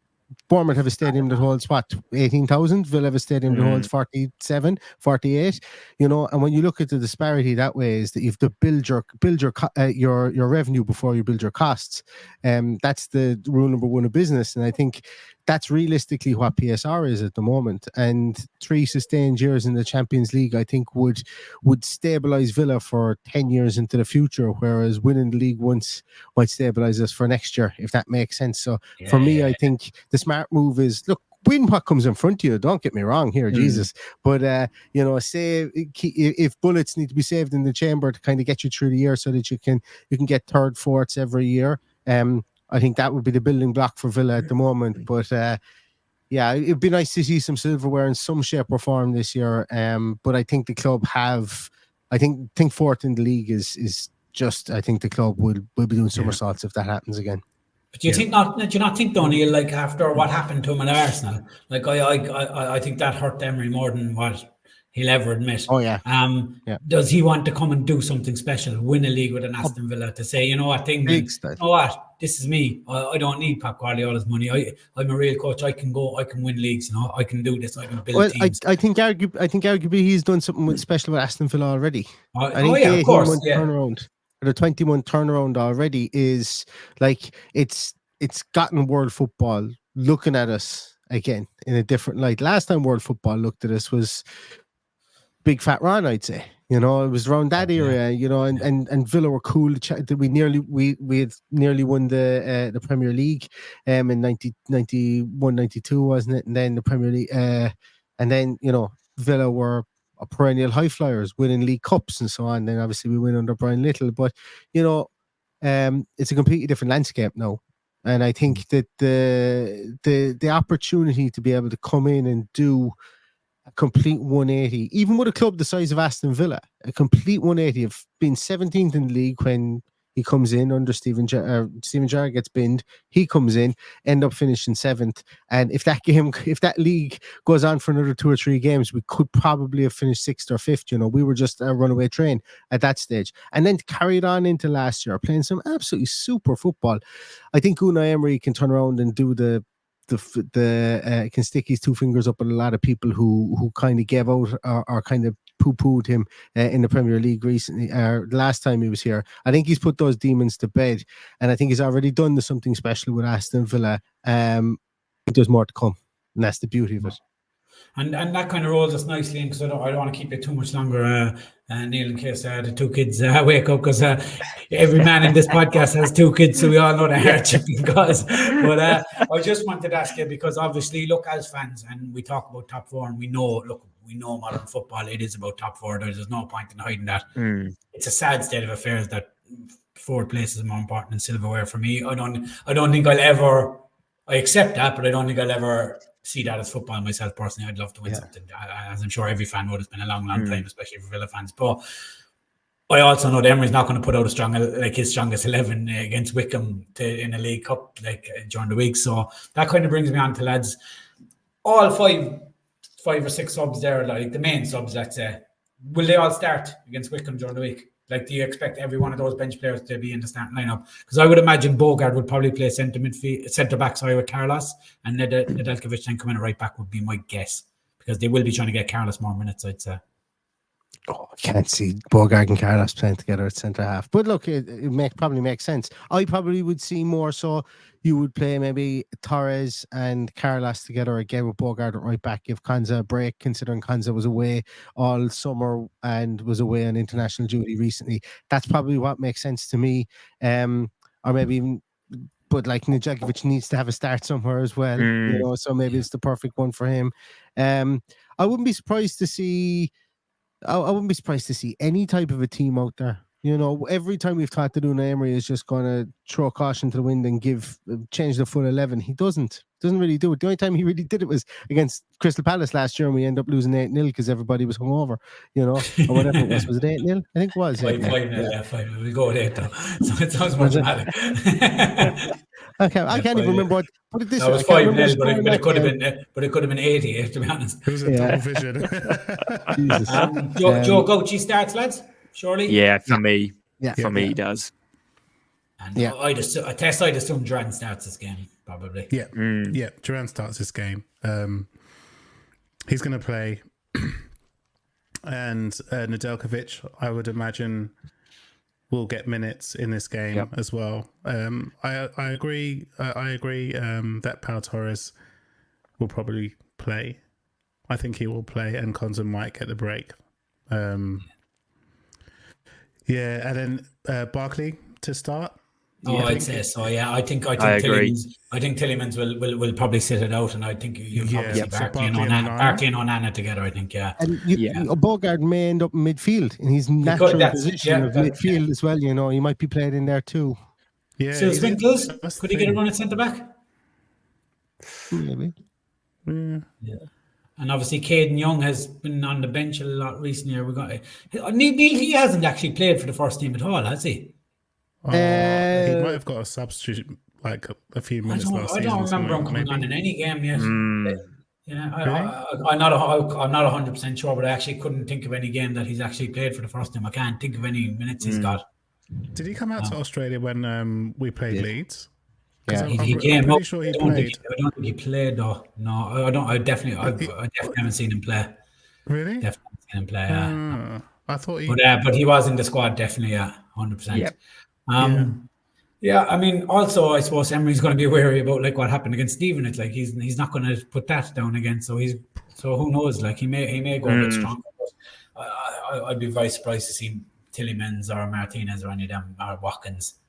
Bournemouth have a stadium that holds 18,000. Villa have a stadium that holds 47, 48. And when you look at the disparity that way, is that you have to build your revenue before you build your costs. That's the rule number 1 of business, and I think that's realistically what PSR is at the moment. And 3 sustained years in the Champions League, I think, would stabilise Villa for 10 years into the future, whereas winning the league once might stabilise us for next year, if that makes sense. So for me, I think the smart move is, look, win what comes in front of you. Don't get me wrong here, Jesus. But, say if bullets need to be saved in the chamber to kind of get you through the year so that you can get third, fourths every year, I think that would be the building block for Villa at the moment. But it'd be nice to see some silverware in some shape or form this year. But I think the club I think fourth in the league is just, I think the club will be doing somersaults if that happens again. But do you not think, Donnie, like after what happened to him at Arsenal, like I think that hurt Emery more than what he'll ever admit. Oh yeah. Does he want to come and do something special, win a league with an Aston Villa, to say, this is me. I don't need Pep Guardiola's money. I'm a real coach. I can win leagues. I can do this. I can build teams. I think arguably he's done something special with Aston Villa already. I think of course. Turnaround. The 21 turnaround already is like, it's gotten world football looking at us again in a different light. Last time world football looked at us was Big Fat Ron, I'd say. It was around that area, and Villa were cool. We had nearly won the Premier League in 91, 92, wasn't it? And then the Premier League, and then Villa were a perennial high flyers, winning league cups and so on. Then obviously we win under Brian Little, but it's a completely different landscape now. And I think that the opportunity to be able to come in and do a complete 180, even with a club the size of Aston Villa, a complete 180 of being 17th in the league when he comes in under Steven Gerrard gets binned, he comes in, end up finishing 7th. And if that league goes on for another 2 or 3 games, we could probably have finished 6th or 5th. We were just a runaway train at that stage. And then carried on into last year, playing some absolutely super football. I think Unai Emery can turn around and do the can stick his two fingers up at a lot of people who kind of gave out or kind of poo-pooed him in the Premier League recently, the last time he was here. I think he's put those demons to bed, and I think he's already done something special with Aston Villa. I think there's more to come, and that's the beauty of it. And that kind of rolls us nicely in, because I don't want to keep it too much longer, Neil, in case the two kids wake up, because every man in this podcast has two kids, so we all know the hardship because. But I just wanted to ask you, because obviously, look, as fans, and we talk about top four, and we know modern football, it is about top four. There's no point in hiding that. It's a sad state of affairs that fourth place is more important than silverware for me. I don't think I accept that, but I don't think I'll ever see that as football myself personally. I'd love to win something, as I'm sure every fan would. It's been a long time, especially for Villa fans. But I also know that Emery's not going to put out his strongest 11 against Wickham in a League Cup during the week. So that kind of brings me on to, lads, all five or six subs there, like the main subs, let's say, will they all start against Wickham during the week? Like, do you expect every one of those bench players to be in the starting lineup? Because I would imagine Bogard would probably play centre back with Carlos, and Nedeljkovic then coming right back would be my guess, because they will be trying to get Carlos more minutes, I'd say. Oh, I can't see Bogard and Carlos playing together at centre half. But look, it probably makes sense. I probably would see more so you would play maybe Torres and Carlos together again with Bogard at right back, give Konza a break, considering Konza was away all summer and was away on international duty recently. That's probably what makes sense to me. Or maybe even, but like Nedeljkovic needs to have a start somewhere as well, so maybe it's the perfect one for him. I wouldn't be surprised to see any type of a team out there. Every time we've thought that Unai Emery is just going to throw caution to the wind and change the full 11, he doesn't really do it. The only time he really did it was against Crystal Palace last year, and we ended up losing 8-0 because everybody was hungover, or whatever it was. Was it 8-0? I think it was 5-0. 5-0. We'll go with 8 though. So it sounds more dramatic. Okay, I can't even remember what. Put it this way, that was 5-0, but it could have been 88, to be honest. It was a double vision. Jesus. Joe Gochi starts, lads. Surely, for me, he does. And I'd assume Duran starts this game, probably. Yeah, Duran starts this game. He's going to play, and Nedeljkovic, I would imagine, will get minutes in this game as well. I agree. That Pau Torres will probably play. I think he will play, and Konza might get the break. And then Barkley to start. I'd say so. Yeah, I think Tielemans will probably sit it out, and I think you'll probably see Barkley and Onana together. I think, And Bogard may end up in midfield in his natural position of midfield as well. He might be played in there too. Yeah. So Swinkles, could he get a run at centre back? Maybe. Yeah. And obviously, Caden Young has been on the bench a lot recently. Neil, he hasn't actually played for the first team at all, has he? He might have got a substitute, like a few minutes last season. I don't remember him coming on in any game yet. I'm not 100% sure, but I actually couldn't think of any game that he's actually played for the first time. I can't think of any minutes he's got. Did he come out to Australia when we played Leeds? Yeah, he came up. Sure I don't think he played though. No, I don't. I definitely haven't seen him play. Really? Definitely seen him play. I thought he. But he was in the squad, definitely. 100%. Yeah. I mean, also I suppose Emery's going to be wary about like what happened against Stephen. It's like he's not going to put that down again. So who knows? Like he may go a bit stronger. But I'd be very surprised to see Tielemans or Martinez or any of them or Watkins.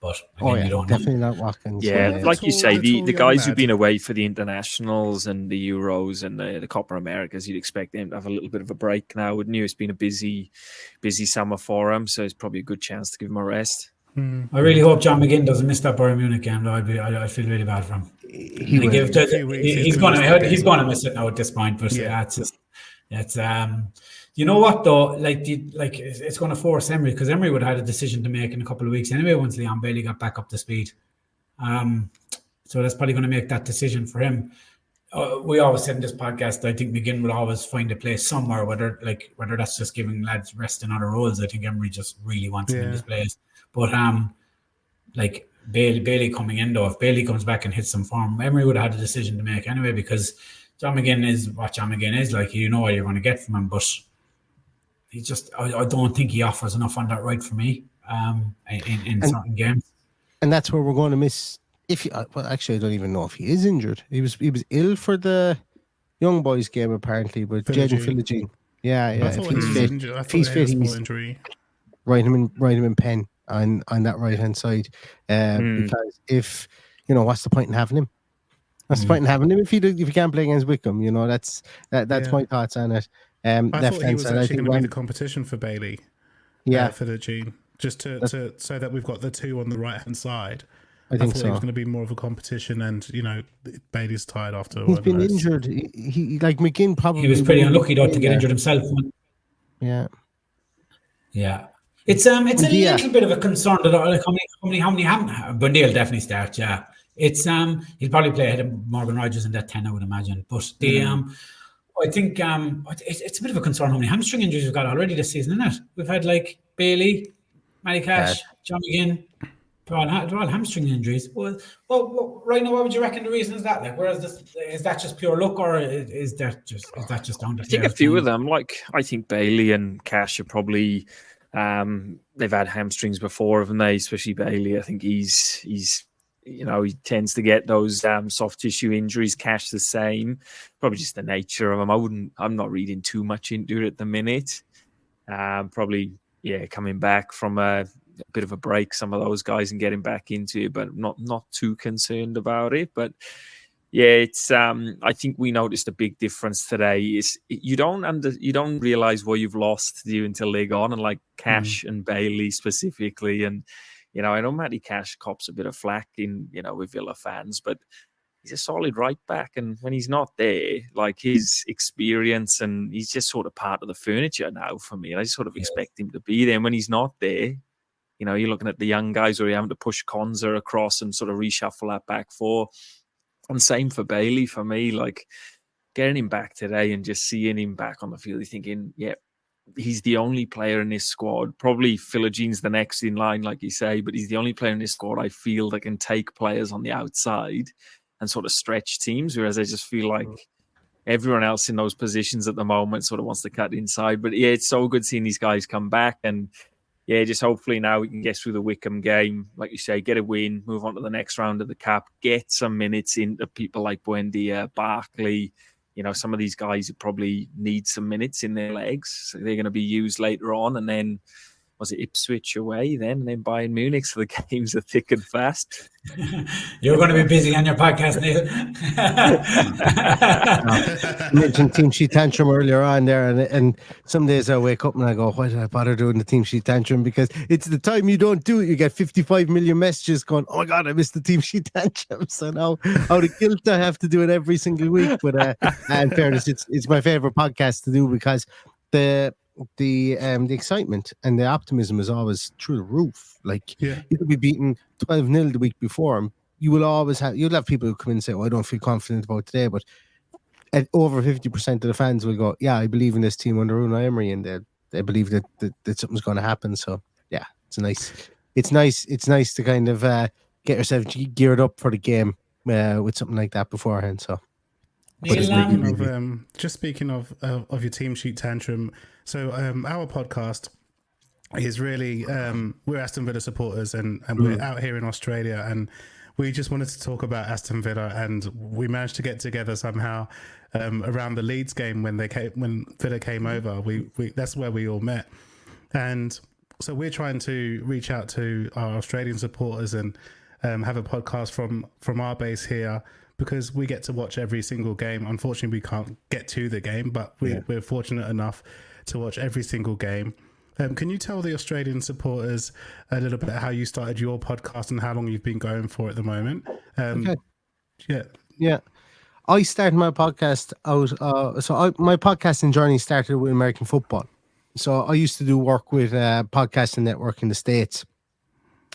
But again, you don't definitely not Watkins. Yeah, like you say, the guys who've been away for the internationals and the Euros and the Copa Americas, you'd expect them to have a little bit of a break now, wouldn't you? It's been a busy summer for him, so it's probably a good chance to give him a rest. I really hope John McGinn doesn't miss that Bayern Munich game. I feel really bad for him. He's going to miss it now at this point. But it's you know what though, it's going to force Emery, because Emery would have had a decision to make in a couple of weeks anyway once Leon Bailey got back up to speed. So that's probably going to make that decision for him. We always said in this podcast, I think McGinn will always find a place somewhere, whether that's just giving lads rest in other roles. I think Emery just really wants him in this place. But Bailey coming in though. If Bailey comes back and hits some form, Emery would have had a decision to make anyway, because John McGinn is what John McGinn is. Like, you know what you're going to get from him, but he just, I don't think he offers enough on that right for me in certain games. And that's where we're going to miss. Well, actually, I don't even know if he is injured. He was ill for the young boys game apparently, but Jaden Philogene. Yeah. I thought he was injured. I thought he had a small injury. Write him in pen on that right hand side, because if what's the point in having him? What's the point in having him if you can't play against Wickham? That's my thoughts on it. I thought he was actually going to be the competition for Bailey. For the Gene, just to so that we've got the two on the right hand side. I thought it was going to be more of a competition, and Bailey's tired after. He's been injured. He like McGinn probably. He was pretty unlucky though to get injured himself. Yeah. It's a little bit of a concern that how many haven't. Bundy will definitely start. Yeah, it's he'll probably play ahead of Morgan Rogers in that 10, I would imagine. But I think it's a bit of a concern how many hamstring injuries we've got already this season, isn't it? We've had like Bailey, Matty Cash, John McGinn. They're all hamstring injuries. Well, right now, what would you reckon the reason is that? Like, is that just pure luck, or is that just down to? I think a few of them, like I think Bailey and Cash, are probably they've had hamstrings before, haven't they? Especially Bailey. I think he's he tends to get those soft tissue injuries. Cash the same. Probably just the nature of them. I'm not reading too much into it at the minute. Probably coming back from a bit of a break, some of those guys, and getting back into it, but not too concerned about it. But it's I think we noticed a big difference today is you don't realize what you've lost until they're gone, and like Cash and Bailey specifically. And I know Matty Cash cops a bit of flack with Villa fans, but he's a solid right back, and when he's not there, like his experience, and he's just sort of part of the furniture now for me. And I just sort of expect him to be there. And when he's not there, you're looking at the young guys where you're having to push Konza across and sort of reshuffle that back four. And same for Bailey for me, like getting him back today and just seeing him back on the field, you're thinking, he's the only player in this squad. Probably Philogene's the next in line, like you say, but he's the only player in this squad I feel that can take players on the outside and sort of stretch teams, whereas I just feel like everyone else in those positions at the moment sort of wants to cut inside. But it's so good seeing these guys come back, and just hopefully now we can get through the Wickham game, like you say, get a win, move on to the next round of the Cup, get some minutes into people like Buendia, Barkley. Some of these guys who probably need some minutes in their legs. So they're going to be used later on, and then was it Ipswich away then, and then Bayern Munich, so the games are thick and fast. You're going to be busy on your podcast, Neil. I mentioned team sheet tantrum earlier on there, and some days I wake up and I go, why did I bother doing the team sheet tantrum? Because it's the time you don't do it, you get 55 million messages going, oh my God, I missed the team sheet tantrum. So now out of guilt I have to do it every single week. But in fairness, it's my favorite podcast to do, because the excitement and the optimism is always through the roof. Like you could be beaten 12-0 the week before, and you'll have people who come in and say, I don't feel confident about today, but over 50% of the fans will go, I believe in this team under Unai Emery, and they believe that something's going to happen. So it's nice to kind of get yourself geared up for the game with something like that beforehand. So speaking of your team sheet tantrum, so our podcast is really we're Aston Villa supporters, and we're out here in Australia, and we just wanted to talk about Aston Villa, and we managed to get together somehow around the Leeds game when Villa came over. We that's where we all met, and so we're trying to reach out to our Australian supporters and have a podcast from our base here, because we get to watch every single game. Unfortunately, we can't get to the game, but we're fortunate enough to watch every single game. Can you tell the Australian supporters a little bit how you started your podcast and how long you've been going for at the moment? Okay. Yeah. I started my podcast out. My podcasting journey started with American football. So I used to do work with a podcasting network in the States.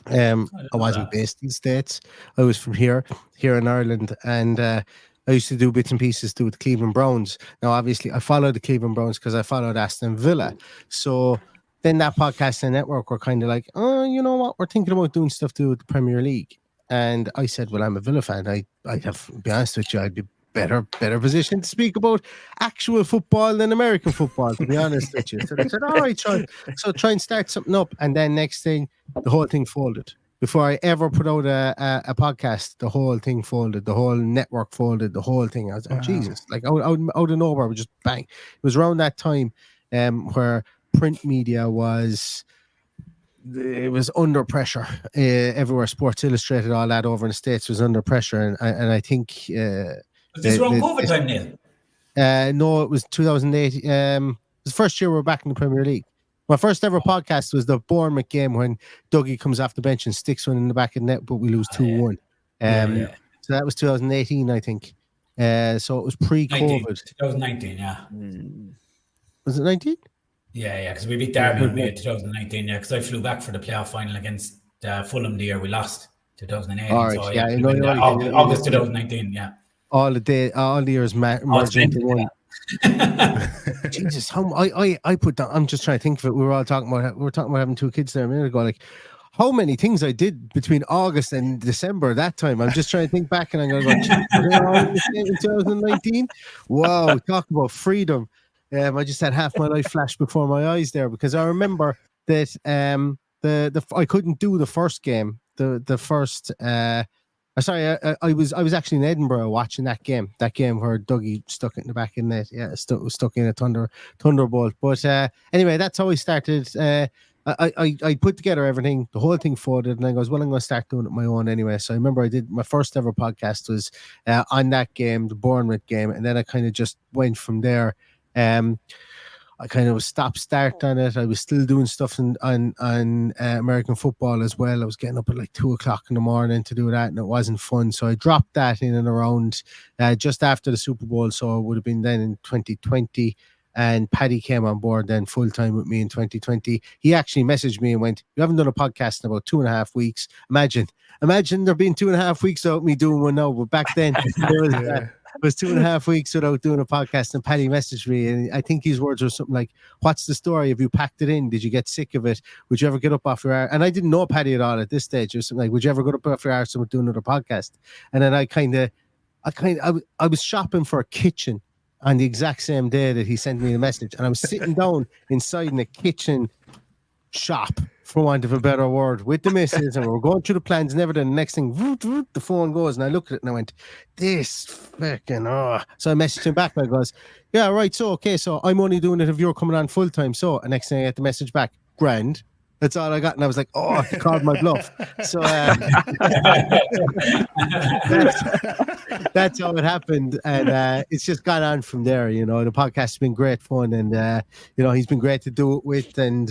I wasn't based in the States. I was from here in Ireland, and I used to do bits and pieces to do with the Cleveland Browns. Now, obviously, I followed the Cleveland Browns because I followed Aston Villa. So then that podcasting network were kind of like, oh, you know what, we're thinking about doing stuff to do with the Premier League. And I said, well, I'm a Villa fan. I'd have, to be honest with you, I'd be better positioned to speak about actual football than American football, to be honest with you. So they said, all right, Sean, so try and start something up. And then next thing, the whole thing folded. Before I ever put out a podcast, the whole thing folded, the whole network folded, the whole thing. I was like, Jesus, like out of nowhere, we just bang. It was around that time where print media was under pressure everywhere. Sports Illustrated, all that over in the States was under pressure, and I think was this around COVID time, Neil? No, it was 2008. It was the first year we were back in the Premier League. My first ever podcast was the Bournemouth game when Dougie comes off the bench and sticks one in the back of the net, but we lose 2-1. So that was 2018, I think. So it was pre-COVID. 2019, yeah. Was it 19? Yeah, because we beat Derby in May 2019. Yeah, because I flew back for the playoff final against Fulham the year we lost 2018. All right, so August 2019. Yeah. All the years merged into one. Jesus, how I put down. I'm just trying to think of it. We were talking about having 2 kids there a minute ago. Like, how many things I did between August and December that time. I'm just trying to think back, and I'm going to go, in 2019. Wow, talk about freedom. I just had half my life flash before my eyes there, because I remember that I couldn't do the first game. I was actually in Edinburgh watching that game where Dougie stuck it in the back of the net. Yeah, stuck in a thunderbolt. But anyway, that's how I started. I put together everything, the whole thing folded, and I goes, well, I'm going to start doing it my own anyway. So I remember I did my first ever podcast was on that game, the Bournemouth game, and then I kind of just went from there. I kind of was stop-start on it. I was still doing stuff on American football as well. I was getting up at like 2:00 in the morning to do that, and it wasn't fun. So I dropped that in and around just after the Super Bowl. So it would have been then in 2020. And Paddy came on board then full-time with me in 2020. He actually messaged me and went, you haven't done a podcast in about 2.5 weeks. Imagine there being 2.5 weeks without me doing one now. But back then, it was 2.5 weeks without doing a podcast, and Paddy messaged me, and I think his words were something like, what's the story? Have you packed it in? Did you get sick of it? Would you ever get up off your arse? And I didn't know Paddy at all at this stage. It was something like, would you ever get up off your arse and do another podcast? And then I was shopping for a kitchen on the exact same day that he sent me the message, and I was sitting down inside in a kitchen shop, for want of a better word, with the missus, and we were going through the plans and everything. The next thing, the phone goes, and I looked at it and I went, this fucking So I messaged him back, and I goes, yeah, right, so okay, so I'm only doing it if you're coming on full time. So the next thing I get the message back, grand. That's all I got, and I was like, "Oh, he called my bluff." So that's how it happened, and it's just gone on from there. You know, the podcast has been great fun, and you know, he's been great to do it with, and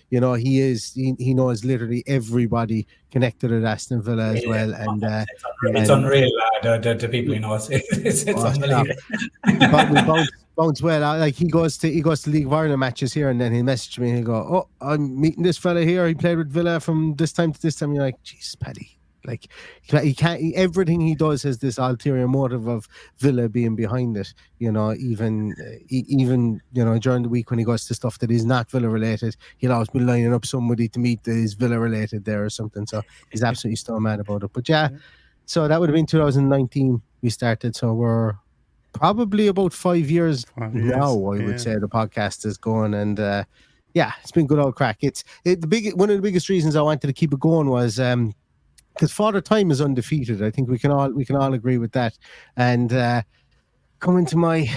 you know, he knows literally everybody connected at Aston Villa as well, and it's unreal. The people he knows, it's unbelievable. But bounce well. Like he goes to League of Ireland matches here, and then he'll message me and he'll go, "Oh, I'm meeting this fella here. He played with Villa from this time to this time." You're like, "Jeez, Paddy." Like he can't. Everything he does has this ulterior motive of Villa being behind it. You know, even you know, during the week when he goes to stuff that is not Villa related, he'll always be lining up somebody to meet that is Villa related there or something. So he's absolutely still mad about it. But yeah, so that would have been 2019 we started. So we're probably about 5 years now, I would say the podcast is going, and yeah, it's been good old crack. One of the biggest reasons I wanted to keep it going was because Father Time is undefeated. I think we can all agree with that. And coming to my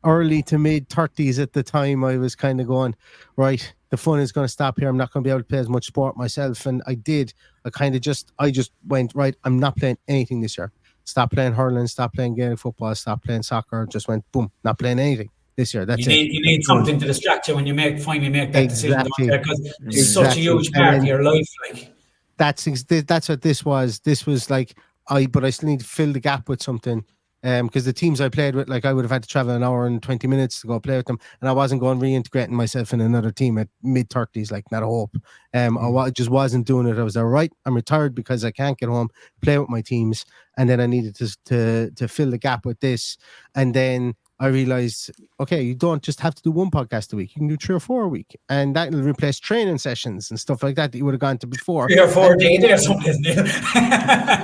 early to mid 30s at the time, I was kind of going, right, the fun is going to stop here. I'm not going to be able to play as much sport myself, and I did. I just went, right, I'm not playing anything this year. Stop playing hurling, stop playing Gaelic football, stop playing soccer. Just went, boom, not playing anything this year. That's it. You need something to distract you when you finally make that decision, because it's such a huge part of your life. Like that's what this was. This was like but I still need to fill the gap with something. Because the teams I played with, like I would have had to travel an hour and 20 minutes to go play with them, and I wasn't going reintegrating myself in another team at mid 30s, like not a hope. I just wasn't doing it. I was all right. I'm retired because I can't get home, play with my teams, and then I needed to fill the gap with this. And then I realized, okay, you don't just have to do one podcast a week. You can do 3 or 4 a week. And that will replace training sessions and stuff like that you would have gone to before. 3 or 4 days or something, isn't it?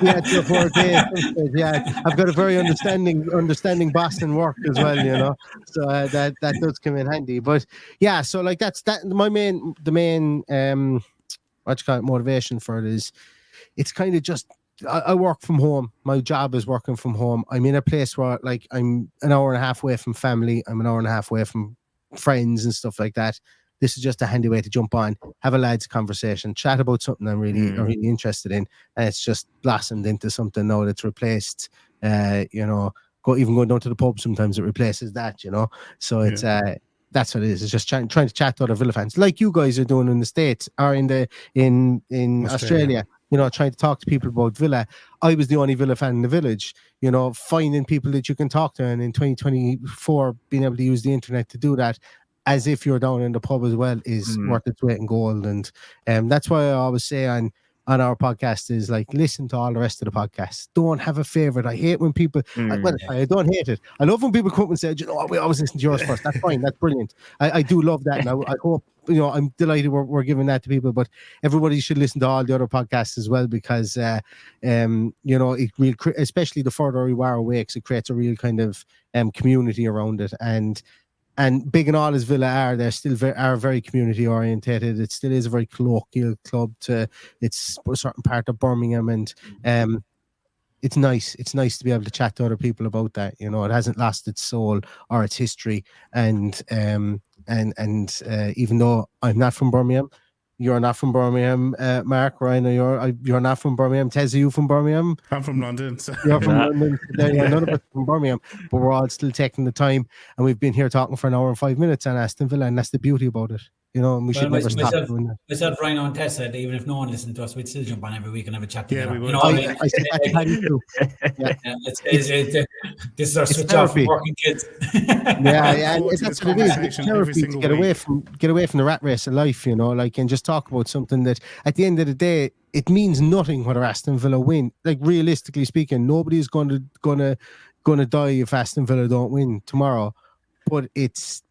Yeah, 3 or 4 days. Yeah, I've got a very understanding boss in work as well, you know. So that does come in handy. But yeah, so like that's the main motivation for it is it's kind of just I work from home. My job is working from home. I'm in a place where like I'm an hour and a half away from family. I'm an hour and a half away from friends and stuff like that. This is just a handy way to jump on, have a lads conversation, chat about something I'm really interested in, and it's just blossomed into something now that's replaced. You know, going down to the pub sometimes it replaces that. You know, so it's that's what it is. It's just trying to chat to other Villa fans, like you guys are doing in the States or in Australia. You know, trying to talk to people about Villa. I was the only Villa fan in the village. You know, finding people that you can talk to, and in 2024, being able to use the internet to do that, as if you're down in the pub as well, is worth its weight in gold. And that's why I always say on our podcast is like, listen to all the rest of the podcasts. Don't have a favorite. I hate when people, I don't hate it. I love when people come up and say, you know, we always listen to yours first. That's fine. That's brilliant. I do love that. And I hope, you know, I'm delighted we're giving that to people, but everybody should listen to all the other podcasts as well, because, you know, it will, especially the further you are away, it creates a real kind of community around it. And big and all as Villa are, they're still very community orientated. It still is a very colloquial club. It's a certain part of Birmingham, and it's nice. It's nice to be able to chat to other people about that. You know, it hasn't lost its soul or its history. And even though I'm not from Birmingham, you're not from Birmingham, Mark, Ryan, you're not from Birmingham. Tez, are you from Birmingham? I'm from London. So. You're from London. None of us from Birmingham, but we're all still taking the time, and we've been here talking for an hour and 5 minutes on Aston Villa, and that's the beauty about it. You know, and we should never stop doing that. Myself, Rhino, and Tess said even if no one listened to us, we'd still jump on every week and have a chat together. Yeah, we would. You know, I said that to Paddy too. This is our switch off from working kids. Yeah, and that's what it is. It's therapy to get away from the rat race of life, you know, like, and just talk about something that at the end of the day, it means nothing whether Aston Villa win. Like, realistically speaking, nobody's gonna die if Aston Villa don't win tomorrow. But it's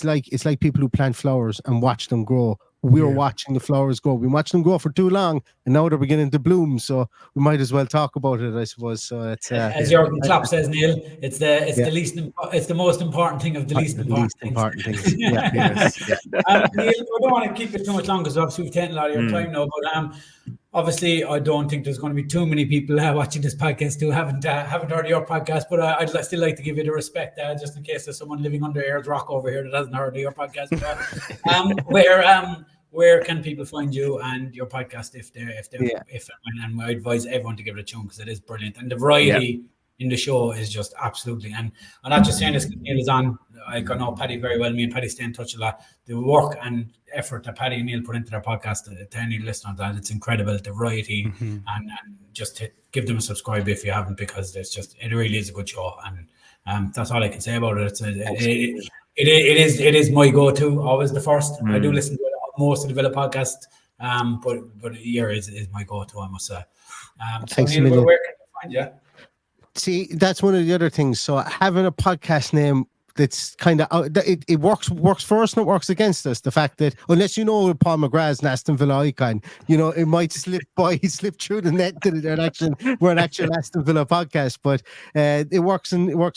like people who plant flowers and watch them grow. We're watching the flowers grow. We watched them grow for too long, and now they're beginning to bloom. So we might as well talk about it, I suppose. So it's as Jurgen Klopp says, Neil, it's the most important thing of the least important things. Neil, I don't want to keep it too much longer, because obviously we've taken a lot of your time now. But obviously, I don't think there's going to be too many people watching this podcast who haven't heard your podcast. But I'd still like to give you the respect, just in case there's someone living under Ayers Rock over here that hasn't heard of your podcast. Where can people find you and your podcast if and I advise everyone to give it a tune, because it is brilliant, and the variety in the show is just absolutely. And I'm not just saying this because Neil is on. I know Paddy very well. Me and Paddy stay in touch a lot. The work and effort that Paddy and Neil put into their podcast, to any listeners, that it's incredible. The variety, and just give them a subscribe if you haven't, because it really is a good show. And that's all I can say about it. It is my go-to, always the first. I do listen to most of the Villa podcast, but here is my go-to, I must say. Thanks, Neil, where can you find you? See, that's one of the other things. So having a podcast name that's kind of it works for us and it works against us. The fact that unless you know Paul McGrath's an Aston Villa icon, you know, it might slip through the net that we're an actual Aston Villa podcast. But it works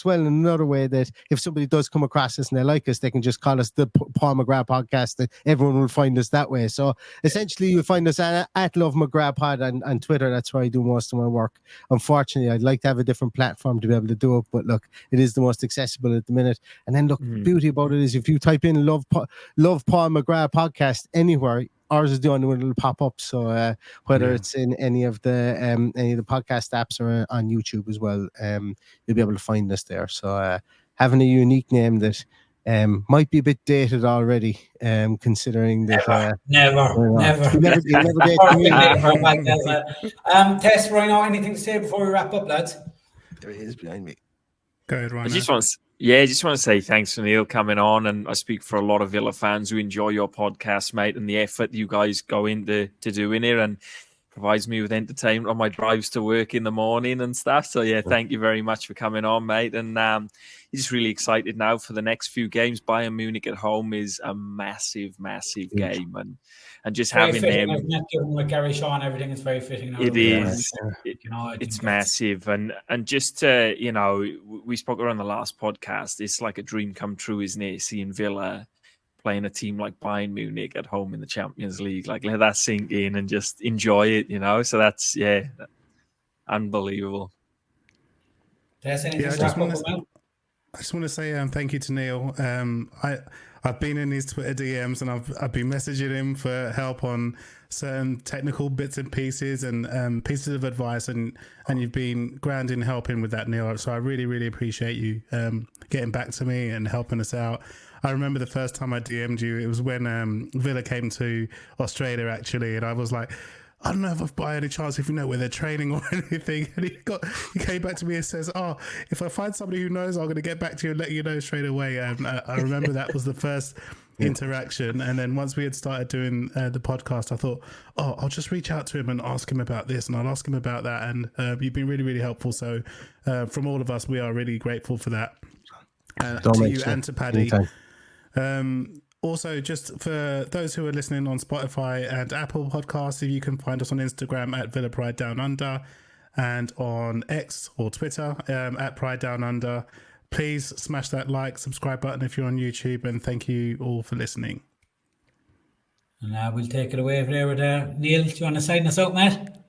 well in another way, that if somebody does come across us and they like us, they can just call us the Paul McGrath podcast, and everyone will find us that way. So essentially, you'll find us at Love McGrath Pod on Twitter. That's where I do most of my work. Unfortunately, I'd like to have a different platform to be able to do it, but look, it is the most accessible at the minute. And then look, the beauty about it is if you type in Love Paul McGrath podcast anywhere, ours is the only one that'll pop up. So whether it's in any of the podcast apps or on YouTube as well, you'll be able to find us there. So having a unique name that might be a bit dated already, considering that never Tess, right now, anything to say before we wrap up, lads? There he is behind me. Go ahead, Ryan. I just want to say thanks to Neil coming on, and I speak for a lot of Villa fans who enjoy your podcast, mate, and the effort you guys go into doing it. And provides me with entertainment on my drives to work in the morning and stuff. So yeah, thank you very much for coming on, mate. And just really excited now for the next few games. Bayern Munich at home is a massive game, and just very having fitting, them. isn't it? Given with Gary Shaw and everything, it's very fitting now. It is. It's massive, and just we spoke around the last podcast. It's like a dream come true, isn't it? Seeing Villa playing a team like Bayern Munich at home in the Champions League, like let that sink in and just enjoy it, So that's unbelievable. I just want to say thank you to Neil. I've been in his Twitter DMs and I've been messaging him for help on certain technical bits and pieces and pieces of advice, and you've been grand in helping with that, Neil. So I really appreciate you getting back to me and helping us out. I remember the first time I DM'd you, it was when Villa came to Australia actually, and I was like, I don't know if by any chance if you know where they're training or anything. And he came back to me and says, "Oh, if I find somebody who knows, I'm going to get back to you and let you know straight away." And I remember that was the first interaction. And then once we had started doing the podcast, I thought, "Oh, I'll just reach out to him and ask him about this, and I'll ask him about that." And you've been really helpful. So from all of us, we are really grateful for that. To you and to Paddy. Also, just for those who are listening on Spotify and Apple Podcasts, if you can find us on Instagram at Villa Pride Down Under and on X or Twitter at Pride Down Under. Please smash that like, subscribe button if you're on YouTube, and thank you all for listening. And we'll take it away there with Neil. Do you want to sign us out, Matt?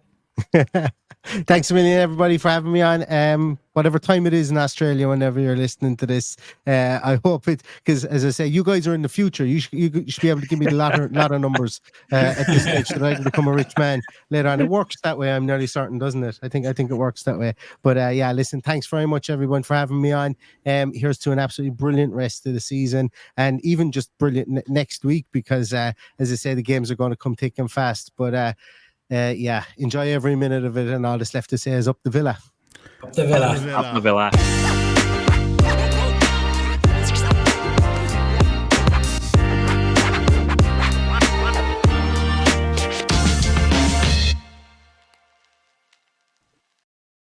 Thanks a million, everybody, for having me on. Whatever time it is in Australia, whenever you're listening to this, I hope it, because as I say, you guys are in the future. You should be able to give me a lot of numbers at this stage so that I can become a rich man later on. It works that way, I'm nearly certain, doesn't it? I think it works that way. But listen, thanks very much, everyone, for having me on. Here's to an absolutely brilliant rest of the season, and even just brilliant next week, because as I say, the games are going to come thick and fast. But enjoy every minute of it, and all that's left to say is up the Villa. Up the Villa. Up the Villa.